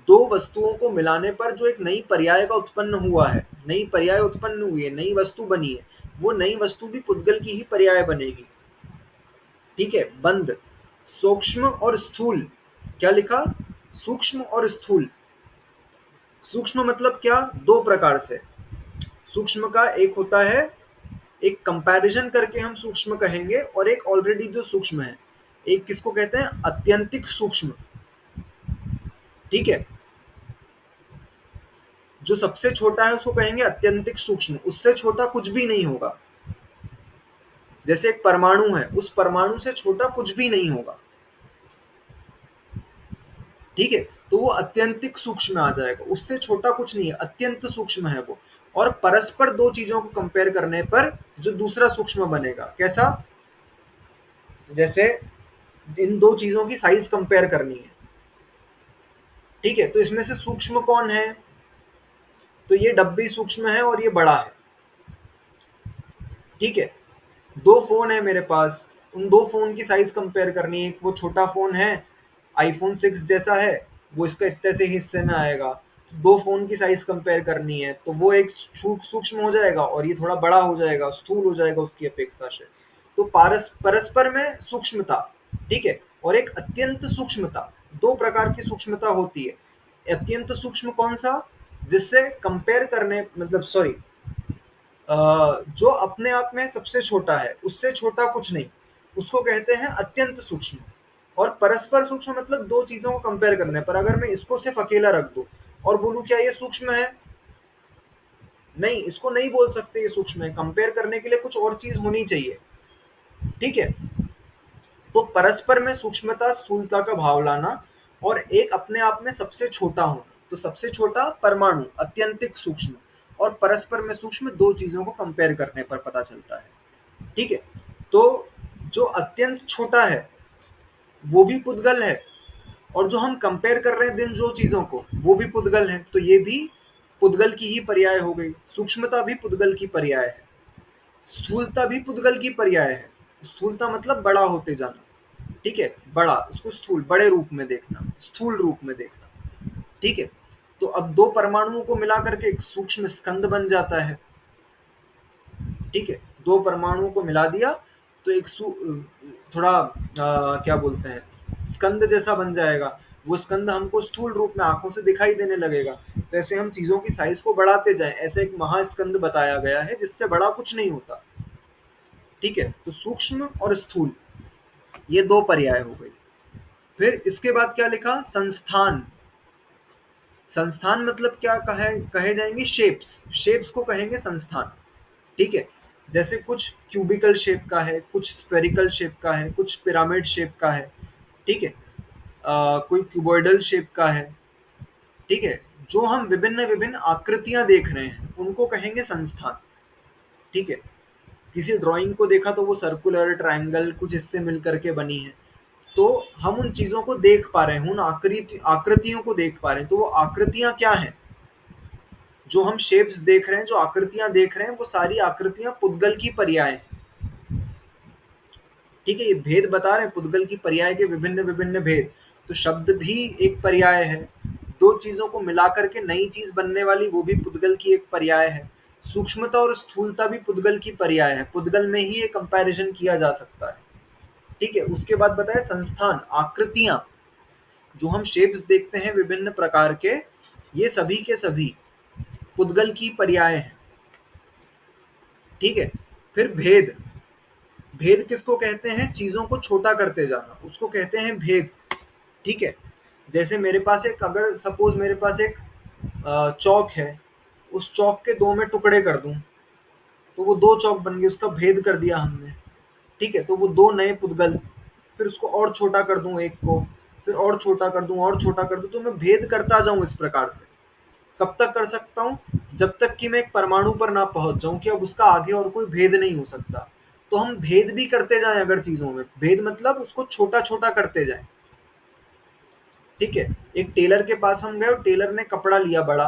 दो वस्तुओं को मिलाने पर जो एक नई पर्याय का उत्पन्न हुआ है, नई पर्याय उत्पन्न हुई है, नई वस्तु बनी है, वो नई वस्तु भी पुद्गल की ही पर्याय बनेगी। ठीक है, बंध। सूक्ष्म और स्थूल, क्या लिखा? सूक्ष्म और स्थूल। सूक्ष्म मतलब क्या? दो प्रकार से। सूक्ष्म का एक होता है, एक कंपैरिजन करके हम सूक्ष्म कहेंगे, और एक ऑलरेडी जो सूक्ष्म है। एक किसको कहते हैं? अत्यंतिक सूक्ष्म। ठीक है, जो सबसे छोटा है उसको कहेंगे अत्यंतिक सूक्ष्म, उससे छोटा कुछ भी नहीं होगा। जैसे एक परमाणु है, उस परमाणु से छोटा कुछ भी नहीं होगा। ठीक है, तो वो अत्यंतिक सूक्ष्म में आ जाएगा, उससे छोटा कुछ नहीं है, अत्यंत सूक्ष्म है वो। और परस्पर दो चीजों को कंपेयर करने पर जो दूसरा सूक्ष्म बनेगा, कैसा? जैसे इन दो चीजों की साइज कंपेयर करनी है। ठीक है, तो इसमें से सूक्ष्म कौन है? तो ये डब्बी सूक्ष्म है और ये बड़ा है। ठीक है, दो फोन है मेरे पास, उन दो फोन की साइज कंपेयर करनी है। एक वो छोटा फोन है, आईफोन 6 जैसा है, वो इसका इतने से हिस्से में आएगा। तो दो फोन की साइज कंपेयर करनी है, तो वो एक सूक्ष्म हो जाएगा और ये थोड़ा बड़ा हो जाएगा, स्थूल हो जाएगा उसकी अपेक्षा से। तो परस्पर में सूक्ष्मता, ठीक है, और एक अत्यंत सूक्ष्मता, दो प्रकार की सूक्ष्मता होती है। अत्यंत सूक्ष्म कौन सा? जिससे कंपेयर करने, मतलब सॉरी, जो अपने आप में सबसे छोटा है, उससे छोटा कुछ नहीं, उसको कहते हैं अत्यंत सूक्ष्म। और परस्पर सूक्ष्म मतलब दो चीजों को कंपेयर करने पर। अगर मैं इसको सिर्फ अकेला रख दूं और बोलूं क्या ये सूक्ष्म है, नहीं, इसको नहीं बोल सकते ये सूक्ष्म है। कंपेयर करने के लिए कुछ और चीज होनी चाहिए, ठीक है। तो परस्पर में सूक्ष्मता स्थूलता का भाव लाना और एक अपने आप में सबसे छोटा होना। तो सबसे छोटा परमाणु अत्यंतिक सूक्ष्म और परस्पर में सूक्ष्म, दो चीजों को कंपेयर करने पर पता चलता है, ठीक है। तो जो अत्यंत छोटा है वो भी पुद्गल है, और जो हम कंपेयर कर रहे हैं जिन दो चीजों को वो भी पुद्गल है। तो ये भी पुद्गल की ही पर्याय हो गई। सूक्ष्मता भी पुद्गल की पर्याय है, स्थूलता भी पुद्गल की पर्याय है। स्थूलता मतलब बड़ा होते जाना, ठीक है, बड़ा, उसको स्थूल, बड़े रूप में देखना, स्थूल रूप में देखना, ठीक है। तो अब दो परमाणुओं को मिला करके एक सूक्ष्म स्कंद बन जाता है, ठीक है। दो परमाणुओं को मिला दिया तो एक थोड़ा क्या बोलते हैं, स्कंद जैसा बन जाएगा। वो स्कंद हमको स्थूल रूप में आंखों से दिखाई देने लगेगा। जैसे हम चीजों की साइज को बढ़ाते जाएं, ऐसे एक महास्कंद बताया गया है जिससे बड़ा कुछ नहीं होता, ठीक है। तो सूक्ष्म और स्थूल ये दो पर्याय हो गई। फिर इसके बाद क्या लिखा, संस्थान। संस्थान मतलब क्या कहे जाएंगे, शेप्स, शेप्स को कहेंगे संस्थान, ठीक है। जैसे कुछ क्यूबिकल शेप का है, कुछ स्फेरिकल शेप का है, कुछ पिरामिड शेप का है, ठीक है, कोई क्यूबॉइडल शेप का है, ठीक है। जो हम विभिन्न विभिन्न आकृतियां देख रहे हैं उनको कहेंगे संस्थान, ठीक है। किसी ड्राइंग को देखा तो वो सर्कुलर, ट्रायंगल, कुछ हिस्से मिल करके बनी है, तो हम उन चीजों को देख पा रहे हैं, उन आकृतियों को देख पा रहे हैं। तो वो आकृतियां क्या हैं, जो हम शेप्स देख रहे हैं, जो आकृतियां देख रहे हैं, वो सारी आकृतियां पुद्गल की पर्याय हैं, ठीक है। ये भेद बता रहे हैं पुद्गल की पर्याय के विभिन्न विभिन्न भेद। तो शब्द भी एक पर्याय है, दो चीजों को मिला करके नई चीज बनने वाली वो भी पुद्गल की एक पर्याय है। सूक्ष्मता और स्थूलता भी पुद्गल की पर्याय है, पुद्गल में ही ये कंपैरिजन किया जा सकता है, ठीक है। उसके बाद बताया संस्थान, आकृतियां, जो हम शेप्स देखते हैं विभिन्न प्रकार के, ये सभी के सभी पुद्गल की पर्याय हैं, ठीक है। फिर भेद, भेद किसको कहते हैं, चीजों को छोटा करते जाना, उसको कहते हैं भेद, ठीक है। जैसे मेरे पास एक, अगर सपोज मेरे पास एक चौक है, उस चौक के दो में टुकड़े कर दूं तो वो दो चौक बन गए, उसका भेद कर दिया हमने, ठीक है। तो वो दो नए पुद्गल। फिर उसको और छोटा कर दूं एक को, फिर और छोटा कर दूं, और छोटा कर दूं, तो मैं भेद करता जाऊं इस प्रकार से। कब तक कर सकता हूं, जब तक कि मैं एक परमाणु पर ना पहुंच जाऊं कि अब उसका आगे और कोई भेद नहीं हो सकता। तो हम भेद भी करते जाएं, अगर चीजों में भेद मतलब उसको छोटा छोटा करते जाएं, ठीक है। एक टेलर के पास हम गए और टेलर ने कपड़ा लिया बड़ा,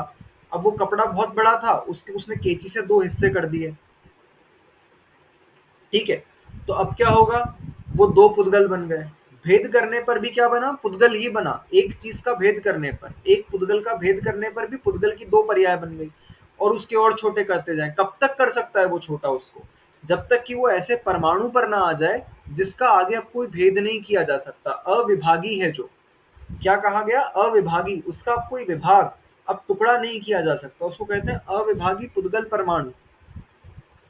अब वो कपड़ा बहुत बड़ा था, उसने कैंची से दो हिस्से कर दिए, ठीक है। तो अब क्या होगा, वो दो पुद्गल बन गए। भेद करने पर भी क्या बना, पुद्गल ही बना। एक चीज का भेद करने पर, एक पुद्गल का भेद करने पर भी पुद्गल की दो पर्याय बन गई, और उसके और छोटे करते जाएं। कब तक कर सकता है वो छोटा उसको, जब तक कि वो ऐसे परमाणु पर ना आ जाए जिसका आगे अब कोई भेद नहीं किया जा सकता। अविभागी है जो, क्या कहा गया, अविभागी, उसका अब कोई विभाग, अब टुकड़ा नहीं किया जा सकता, उसको कहते हैं अविभागी पुद्गल परमाणु,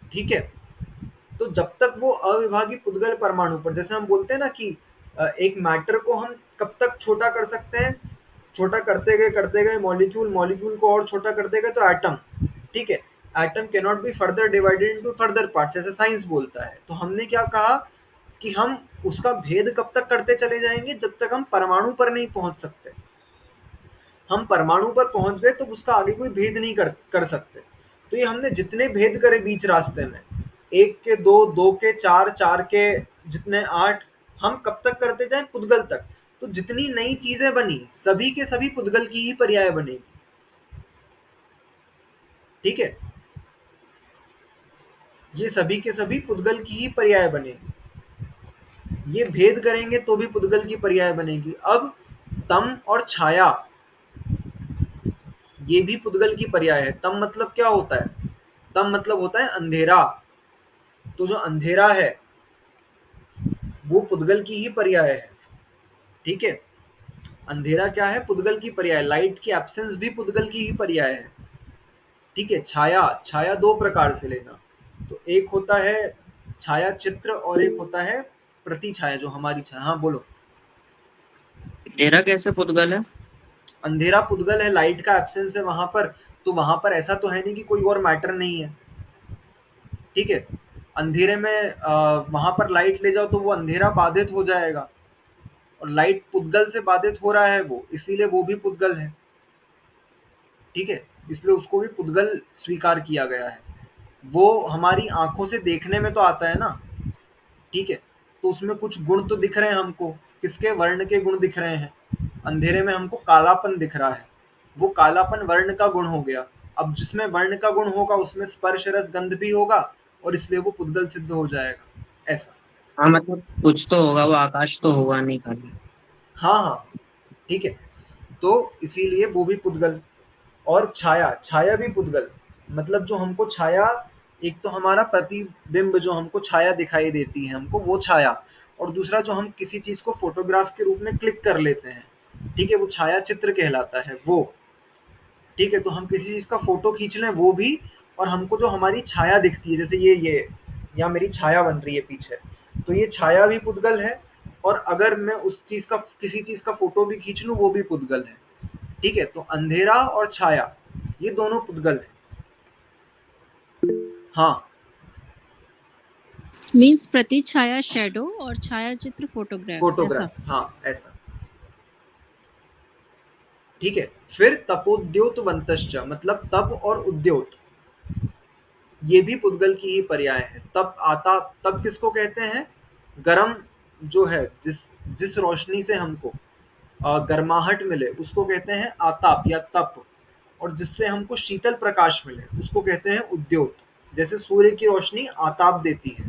ठीक है। तो जब तक वो अविभागी पुद्गल परमाणु पर, जैसे हम बोलते हैं ना कि एक मैटर को हम कब तक छोटा कर सकते हैं, छोटा करते गए मॉलिक्यूल को और छोटा करते गए तो एटम, ठीक है। Atom can not be further divided into further parts, ऐसा साइंस बोलता है। तो हमने क्या कहा कि हम उसका भेद कब तक करते चले जाएंगे, जब तक हम परमाणु पर नहीं पहुंच सकते। हम परमाणु पर पहुंच गए तो उसका आगे कोई भेद नहीं कर सकते। तो ये हमने जितने भेद करे बीच रास्ते में, एक के दो, दो के चार, चार के जितने आठ, हम कब तक करते जाएं, पुद्गल तक। तो जितनी नई चीजें बनी सभी के सभी पुद्गल की ही पर्याय बनेगी, ठीक है। ये सभी के सभी पुद्गल की ही पर्याय बनेगी। ये भेद करेंगे तो भी पुद्गल की पर्याय बनेगी। अब तम और छाया, ये भी पुद्गल की पर्याय है। तम मतलब क्या होता है, तम मतलब होता है अंधेरा। तो जो अंधेरा है वो पुद्गल की ही पर्याय है, ठीक है। अंधेरा क्या है, पुद्गल की पर्याय। लाइट की एब्सेंस भी पुद्गल की ही पर्याय है, ठीक है। छाया, छाया दो प्रकार से लेना, तो एक होता है छाया चित्र और एक होता है प्रति छाया, जो हमारी छाया। हाँ बोलो। अंधेरा कैसे पुद्गल है? अंधेरा पुद्गल है, लाइट का एब्सेंस है वहां पर, तो वहां पर ऐसा तो है नहीं कि कोई और मैटर नहीं है, ठीक है। अंधेरे में वहां पर लाइट ले जाओ तो वो अंधेरा बाधित हो जाएगा, और लाइट पुद्गल से बाधित हो रहा है वो, इसीलिए वो भी पुद्गल है, ठीक है। इसलिए उसको भी पुद्गल स्वीकार किया गया है। वो हमारी आंखों से देखने में तो आता है ना, ठीक है, तो उसमें कुछ गुण तो दिख रहे हैं हमको, किसके, वर्ण के गुण दिख रहे हैं। अंधेरे में हमको कालापन दिख रहा है, वो कालापन वर्ण का गुण हो गया। अब जिसमें वर्ण का गुण होगा उसमें स्पर्श रस गंध भी होगा, और इसलिए वो पुद्गल सिद्ध हो जाएगा, ऐसा। हाँ मतलब कुछ तो होगा, वो आकाश तो होगा नहीं खाली। हाँ हाँ, ठीक है, तो इसीलिए वो भी पुद्गल। और छाया, छाया भी पुद्गल, मतलब जो हमको छाया, एक तो हमारा प्रतिबिंब जो हमको छाया दिखाई देती है हमको, वो छाया, और दूसरा जो हम किसी चीज को फोटोग्राफ के रूप में क्लिक कर लेते हैं, ठीक है, वो छाया चित्र कहलाता है वो, ठीक है। तो हम किसी चीज का फोटो खींच लें वो भी, और हमको जो हमारी छाया दिखती है, जैसे ये या मेरी छाया बन रही है पीछे, तो ये छाया भी पुद्गल है, और अगर मैं उस चीज का, किसी चीज का फोटो भी खींच लूं वो भी पुद्गल है, ठीक है। तो अंधेरा और छाया ये दोनों पुद्गल है। हाँ, मीन्स प्रति छाया शेडो और छाया चित्र फोटोग्राफ, ऐसा। फोटोग्राफ, हाँ ऐसा, ठीक है। फिर तपोद्योतवंतश्च, मतलब तप और उद्योत, ये भी पुद्गल की ही पर्याय है। तप आता, तप किसको कहते हैं, गरम जो है, जिस जिस रोशनी से हमको गर्माहट मिले उसको कहते हैं आताप या तप, और जिससे हमको शीतल प्रकाश मिले उसको कहते हैं उद्योत। जैसे सूर्य की रोशनी आताप देती है,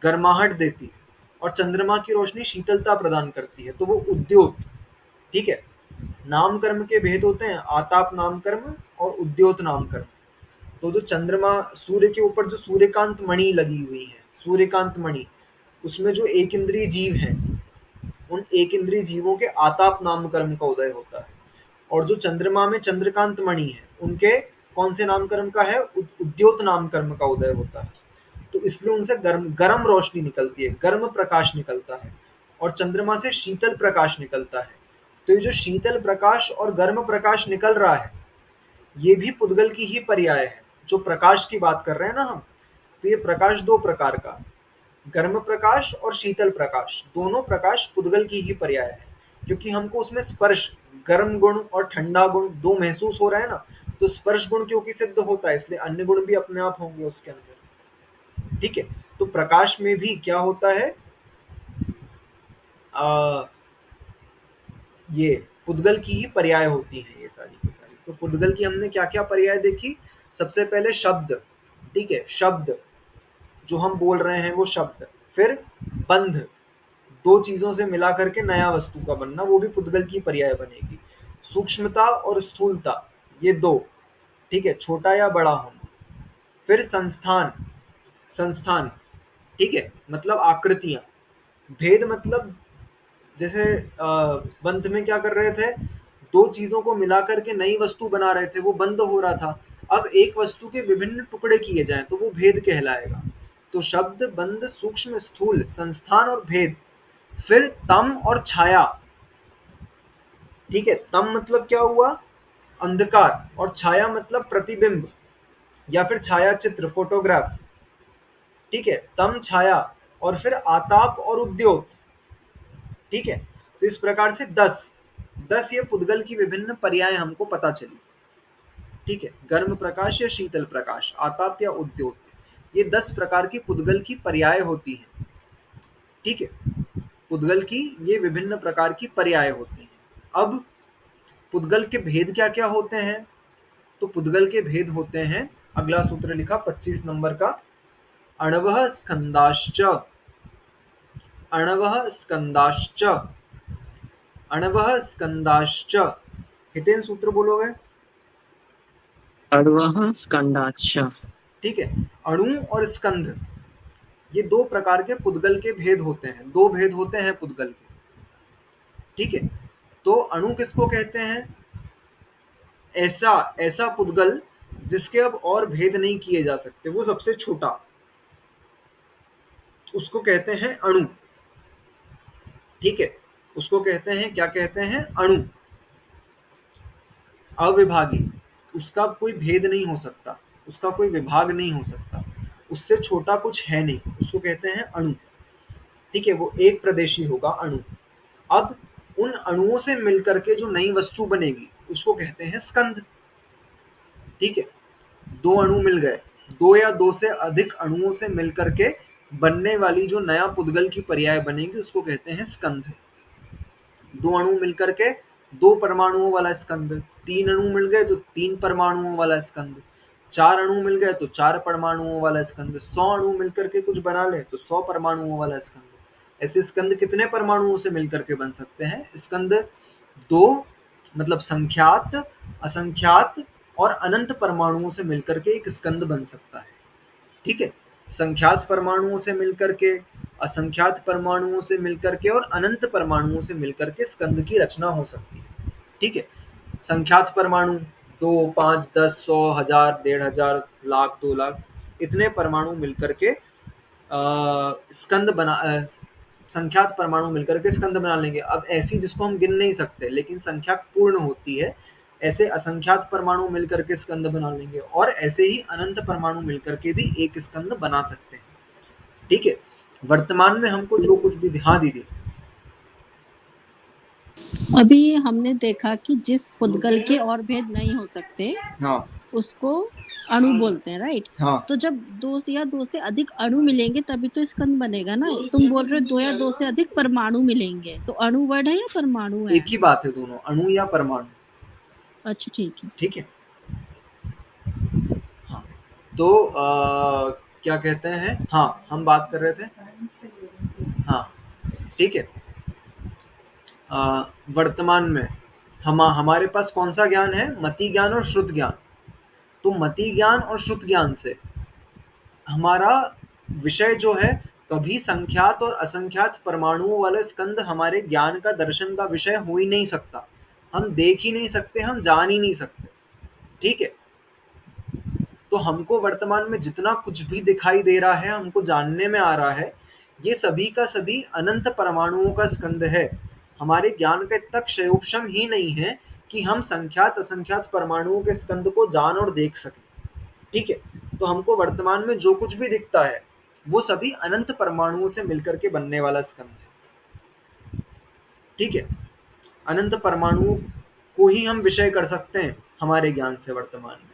गर्माहट देती है, और चंद्रमा की रोशनी शीतलता प्रदान करती है, तो वो उद्योत, ठीक है। नाम कर्म के भेद होते हैं, आताप नाम कर्म और उद्योत नाम कर्म। तो जो चंद्रमा, सूर्य के ऊपर जो सूर्यकांत मणि लगी हुई है, सूर्यकांत मणि, उसमें जो एक इंद्रिय जीव हैं, उन एक इंद्रिय जीवों के आताप नाम कर्म का उदय होता है। और जो चंद्रमा में चंद्रकांत मणि है, उनके कौन से नाम कर्म का है, उद्योत नाम कर्म का उदय होता है। तो इसलिए उनसे गर्म गर्म रोशनी निकलती है, गर्म प्रकाश निकलता है, और चंद्रमा से शीतल प्रकाश निकलता है। तो ये जो शीतल प्रकाश और गर्म प्रकाश निकल रहा है, ये भी पुद्गल की ही पर्याय है। जो प्रकाश की बात कर रहे हैं ना हम, तो ये प्रकाश दो प्रकार का, गर्म प्रकाश और शीतल प्रकाश, दोनों प्रकाश पुद्गल की ही पर्याय है। क्योंकि हमको उसमें स्पर्श, गर्म गुण और ठंडा गुण दो महसूस हो रहा है ना, तो स्पर्श गुण क्योंकि सिद्ध होता है, इसलिए अन्य गुण भी अपने आप होंगे उसके अंदर, ठीक है। तो प्रकाश में भी क्या होता है, ये पुद्गल की ही पर्याय होती हैं ये सारी की सारी। तो पुद्गल की हमने क्या क्या पर्याय देखी, सबसे पहले शब्द, ठीक है, शब्द जो हम बोल रहे हैं वो शब्द। फिर बंध, दो चीजों से मिला करके नया वस्तु का बनना, वो भी पुद्गल की पर्याय बनेगी। सूक्ष्मता और स्थूलता, ये दो, ठीक है, छोटा या बड़ा होना। फिर संस्थान, संस्थान, ठीक है, मतलब आकृतियां। भेद मतलब जैसे बंध में क्या कर रहे थे, दो चीजों को मिला करके नई वस्तु बना रहे थे, वो बंध हो रहा था। अब एक वस्तु के विभिन्न टुकड़े किए जाएं तो वो भेद कहलाएगा। तो शब्द, बंध, सूक्ष्म, स्थूल, संस्थान और भेद। फिर तम और छाया, ठीक है, तम मतलब क्या हुआ, अंधकार, और छाया मतलब प्रतिबिंब या फिर छाया चित्र, फोटोग्राफ, ठीक है, तम छाया। और फिर आताप और उद्योत, ठीक है। तो इस प्रकार से 10 ये पुद्गल की विभिन्न पर्याय हमको पता चली, ठीक है। गर्म प्रकाश या शीतल प्रकाश, आताप या उद्योत, ये 10 प्रकार की पुद्गल की पर्याय होती हैं, ठीक है। पुद्गल की ये विभिन्न प्रकार की पर्याय होती हैं। अब पुद्गल के भेद क्या क्या होते हैं, तो पुद्गल के भेद होते हैं, अगला सूत्र लिखा 25 नंबर का, अणवः स्कंदाश्च, अणवः स्कंदाश्च, अणवः स्कंदाश्च। हितेन सूत्र बोलोगे, अणवः स्कंदाश्च। ठीक है। अणु और स्कंध, ये दो प्रकार के पुद्गल के भेद होते हैं, दो भेद होते हैं पुद्गल के, ठीक है। तो अणु किसको कहते हैं, ऐसा ऐसा पुद्गल जिसके अब और भेद नहीं किए जा सकते, वो सबसे छोटा, उसको कहते हैं अणु, ठीक है। उसको कहते हैं, क्या कहते हैं, अणु, अविभागी, उसका कोई भेद नहीं हो सकता, उसका कोई विभाग नहीं हो सकता, उससे छोटा कुछ है नहीं, उसको कहते हैं अणु। ठीक है, वो एक प्रदेशी होगा अणु। अब उन अणुओं से मिलकर के जो नई वस्तु बनेगी उसको कहते हैं स्कंध। ठीक है, दो अणु मिल गए, दो या दो से अधिक अणुओं से मिलकर के बनने वाली जो नया पुद्गल की पर्याय बनेगी उसको कहते हैं स्कंध। दो अणु मिलकर के दो परमाणुओं वाला स्कंद, तीन अणु मिल गए तो तीन परमाणुओं वाला स्कंद, चार अणु मिल गए तो चार परमाणुओं वाला स्कंद, 100 अणु मिलकर के कुछ बना ले तो 100 परमाणुओं वाला स्कंद। ऐसे स्कंद कितने परमाणुओं से मिलकर के बन सकते हैं? स्कंद दो, मतलब संख्यात, असंख्यात और अनंत परमाणुओं से मिलकर के एक स्कंद बन सकता है। ठीक है, संख्यात परमाणुओं से मिलकर के, असंख्यात परमाणुओं से मिलकर के और अनंत परमाणुओं से मिलकर के स्कंद की रचना हो सकती है। ठीक है, संख्यात परमाणु 2, 5, 10, 100, 1000, 1500, लाख, 2 लाख, इतने परमाणु मिलकर के स्कंद बना, संख्यात परमाणु मिलकर के स्कंद बना लेंगे। अब ऐसी जिसको हम गिन नहीं सकते लेकिन संख्या पूर्ण होती है, ऐसे असंख्यात परमाणु मिलकर के स्कंद बना लेंगे, और ऐसे ही अनंत परमाणु मिलकर के भी एक स्कंद बना सकते हैं। ठीक है, वर्तमान में हमको जो कुछ भी, हाँ दीदी, अभी हमने देखा कि जिस पुद्गल के और भेद नहीं हो सकते हाँ उसको अणु बोलते हैं, राइट? हाँ, तो जब दो से या दो से अधिक अणु मिलेंगे तभी तो स्कंद बनेगा ना। तुम बोल रहे हो दो या दो से अधिक परमाणु मिलेंगे, तो अणु वर्ड है या परमाणु है? एक ही बात है दोनों, अणु या परमाणु। अच्छा ठीक है। ठीक है, हाँ, तो क्या कहते हैं, हाँ हम बात कर रहे थे, हाँ ठीक है, वर्तमान में हमारे पास कौन सा ज्ञान है? मति ज्ञान और श्रुत ज्ञान। तो मति ज्ञान और श्रुत ज्ञान से हमारा विषय जो है, कभी संख्यात और असंख्यात परमाणुओं वाले स्कंद हमारे ज्ञान का, दर्शन का विषय हो ही नहीं सकता। हम देख ही नहीं सकते, हम जान ही नहीं सकते। ठीक है, तो हमको वर्तमान में जितना कुछ भी दिखाई दे रहा है, हमको जानने में आ रहा है, ये सभी का सभी अनंत परमाणुओं का स्कंद है। हमारे ज्ञान का इतना क्षयोपशम ही नहीं है कि हम संख्यात असंख्यात परमाणुओं के स्कंद को जान और देख सकें। ठीक है, तो हमको वर्तमान में जो कुछ भी दिखता है वो सभी अनंत परमाणुओं से मिलकर के बनने वाला स्कंद है। ठीक है, अनंत परमाणुओं को ही हम विषय कर सकते हैं हमारे ज्ञान से वर्तमान में।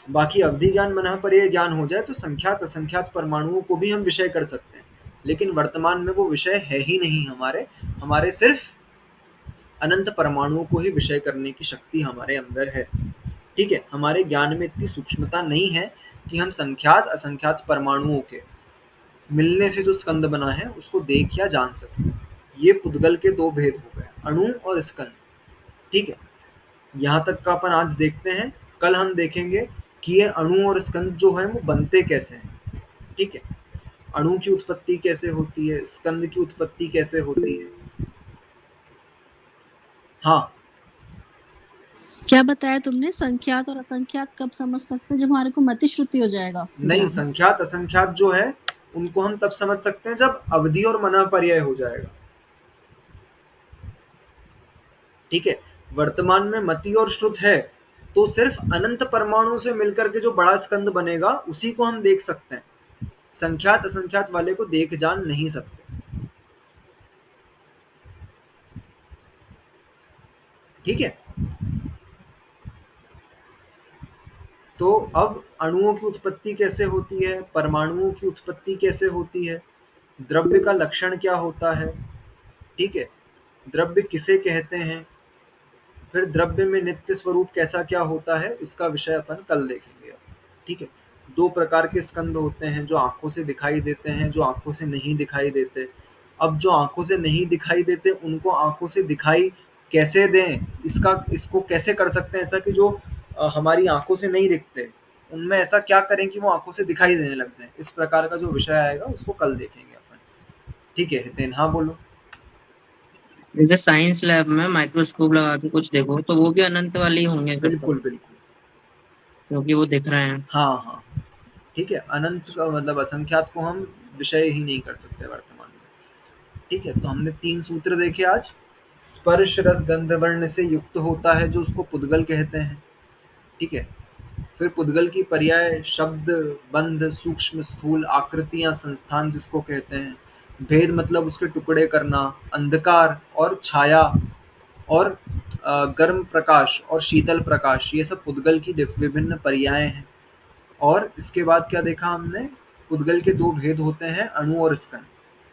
बाकी अवधि ज्ञान, मनः पर्यय ज्ञान हो जाए तो संख्यात असंख्यात परमाणुओं को भी हम विषय कर सकते हैं, लेकिन वर्तमान में वो विषय है ही नहीं हमारे सिर्फ अनंत परमाणुओं को ही विषय करने की शक्ति हमारे अंदर है। ठीक है, हमारे ज्ञान में इतनी सूक्ष्मता नहीं है कि हम संख्यात असंख्यात परमाणुओं के मिलने से जो स्कंद बना है उसको देख या जान सके। ये पुद्गल के दो भेद हो गए, अणु और स्कंद। ठीक है, यहाँ तक का अपन आज देखते हैं। कल हम देखेंगे कि ये अणु और स्कंद जो है वो बनते कैसे हैं। ठीक है, अणु की उत्पत्ति कैसे होती है, स्कंद की उत्पत्ति कैसे होती है। हाँ, क्या बताया तुमने? संख्यात और असंख्यात कब समझ सकते हैं? जब हमारे को मति श्रुति हो जाएगा। नहीं, संख्यात असंख्यात जो है उनको हम तब समझ सकते हैं जब अवधि और मनः पर्याय हो जाएगा। ठीक है, वर्तमान में मति और श्रुत है तो सिर्फ अनंत परमाणु से मिलकर के जो बड़ा स्कंद बनेगा उसी को हम देख सकते हैं, संख्यात असंख्यात वाले को देख जान नहीं सकते। ठीक है, तो अब अणुओं की उत्पत्ति कैसे होती है, परमाणुओं की उत्पत्ति कैसे होती है, द्रव्य का लक्षण क्या होता है। ठीक है, द्रव्य किसे कहते हैं, फिर द्रव्य में नित्य स्वरूप कैसा क्या होता है, इसका विषय अपन कल देखेंगे। ठीक है, दो प्रकार के स्कंद होते हैं, जो आंखों से दिखाई देते हैं, जो आंखों से नहीं दिखाई देते। अब जो आंखों से नहीं दिखाई देते उनको आंखों से दिखाई कैसे दें, इसको कैसे कर सकते हैं ऐसा कि जो हमारी आंखों से नहीं दिखते उनमें ऐसा क्या करें कि वो आंखों से दिखाई देने लग जाए। इस प्रकार का जो विषय आएगा उसको कल देखेंगे अपन। ठीक है हितेन, हाँ बोलो। जैसे साइंस लैब में माइक्रोस्कोप लगा के कुछ देखो तो वो भी अनंत वाले ही होंगे फिर तो, बिल्कुल बिल्कुल, क्योंकि वो दिख रहे हैं। हाँ हाँ, ठीक है, अनंत का मतलब असंख्यात को हम विषय ही नहीं कर सकते वर्तमान में। ठीक है, तो हमने 3 सूत्र देखे आज। स्पर्श रस गंध वर्ण से युक्त होता है जो उसको पुद्गल कहते हैं। ठीक है, फिर पुद्गल की पर्याय शब्द, बंध, सूक्ष्म, स्थूल, आकृतियां, संस्थान जिसको कहते हैं। भेद मतलब उसके टुकड़े करना, अंधकार और छाया और गर्म प्रकाश और शीतल प्रकाश, ये सब पुद्गल की विभिन्न पर्याय हैं। और इसके बाद क्या देखा हमने, पुद्गल के 2 भेद होते हैं, अणु और स्कंद।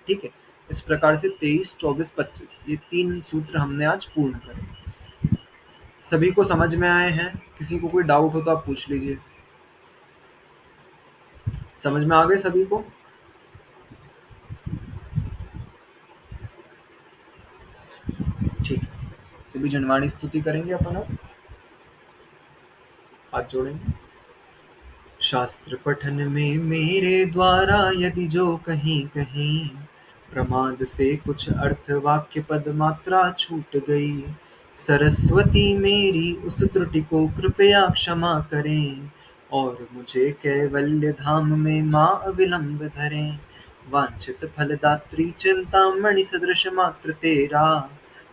ठीक है, इस प्रकार से 23, 24, 25 ये 3 सूत्र हमने आज पूर्ण करे। सभी को समझ में आए हैं? किसी को कोई डाउट हो तो आप पूछ लीजिए। समझ में आ गए सभी को? ठीक है, सभी जनवाणी स्तुति करेंगे अपन अब। हाथ जोड़ेंगे। शास्त्र पठन में मेरे द्वारा यदि जो कहीं कहीं प्रमाद से कुछ अर्थ वाक्य पद मात्रा छूट गई, सरस्वती मेरी उस त्रुटि को कृपया क्षमा करें और मुझे कैवल्य धाम में माँ अविलंब धरें। वांछित फलदात्री चिंतामणि सदृश मात्र तेरा,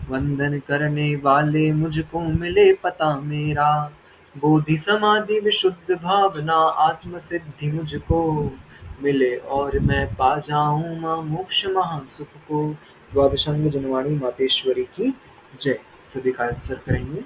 वंदन करने वाले मुझको मिले पता मेरा। बोधि समाधि विशुद्ध भावना आत्म सिद्धि मुझको मिले और मैं पा जाऊं मां मोक्ष महासुख को। द्वादशांग जनवाणी मातेश्वरी की जय। सभी का उत्सर्ग करेंगे।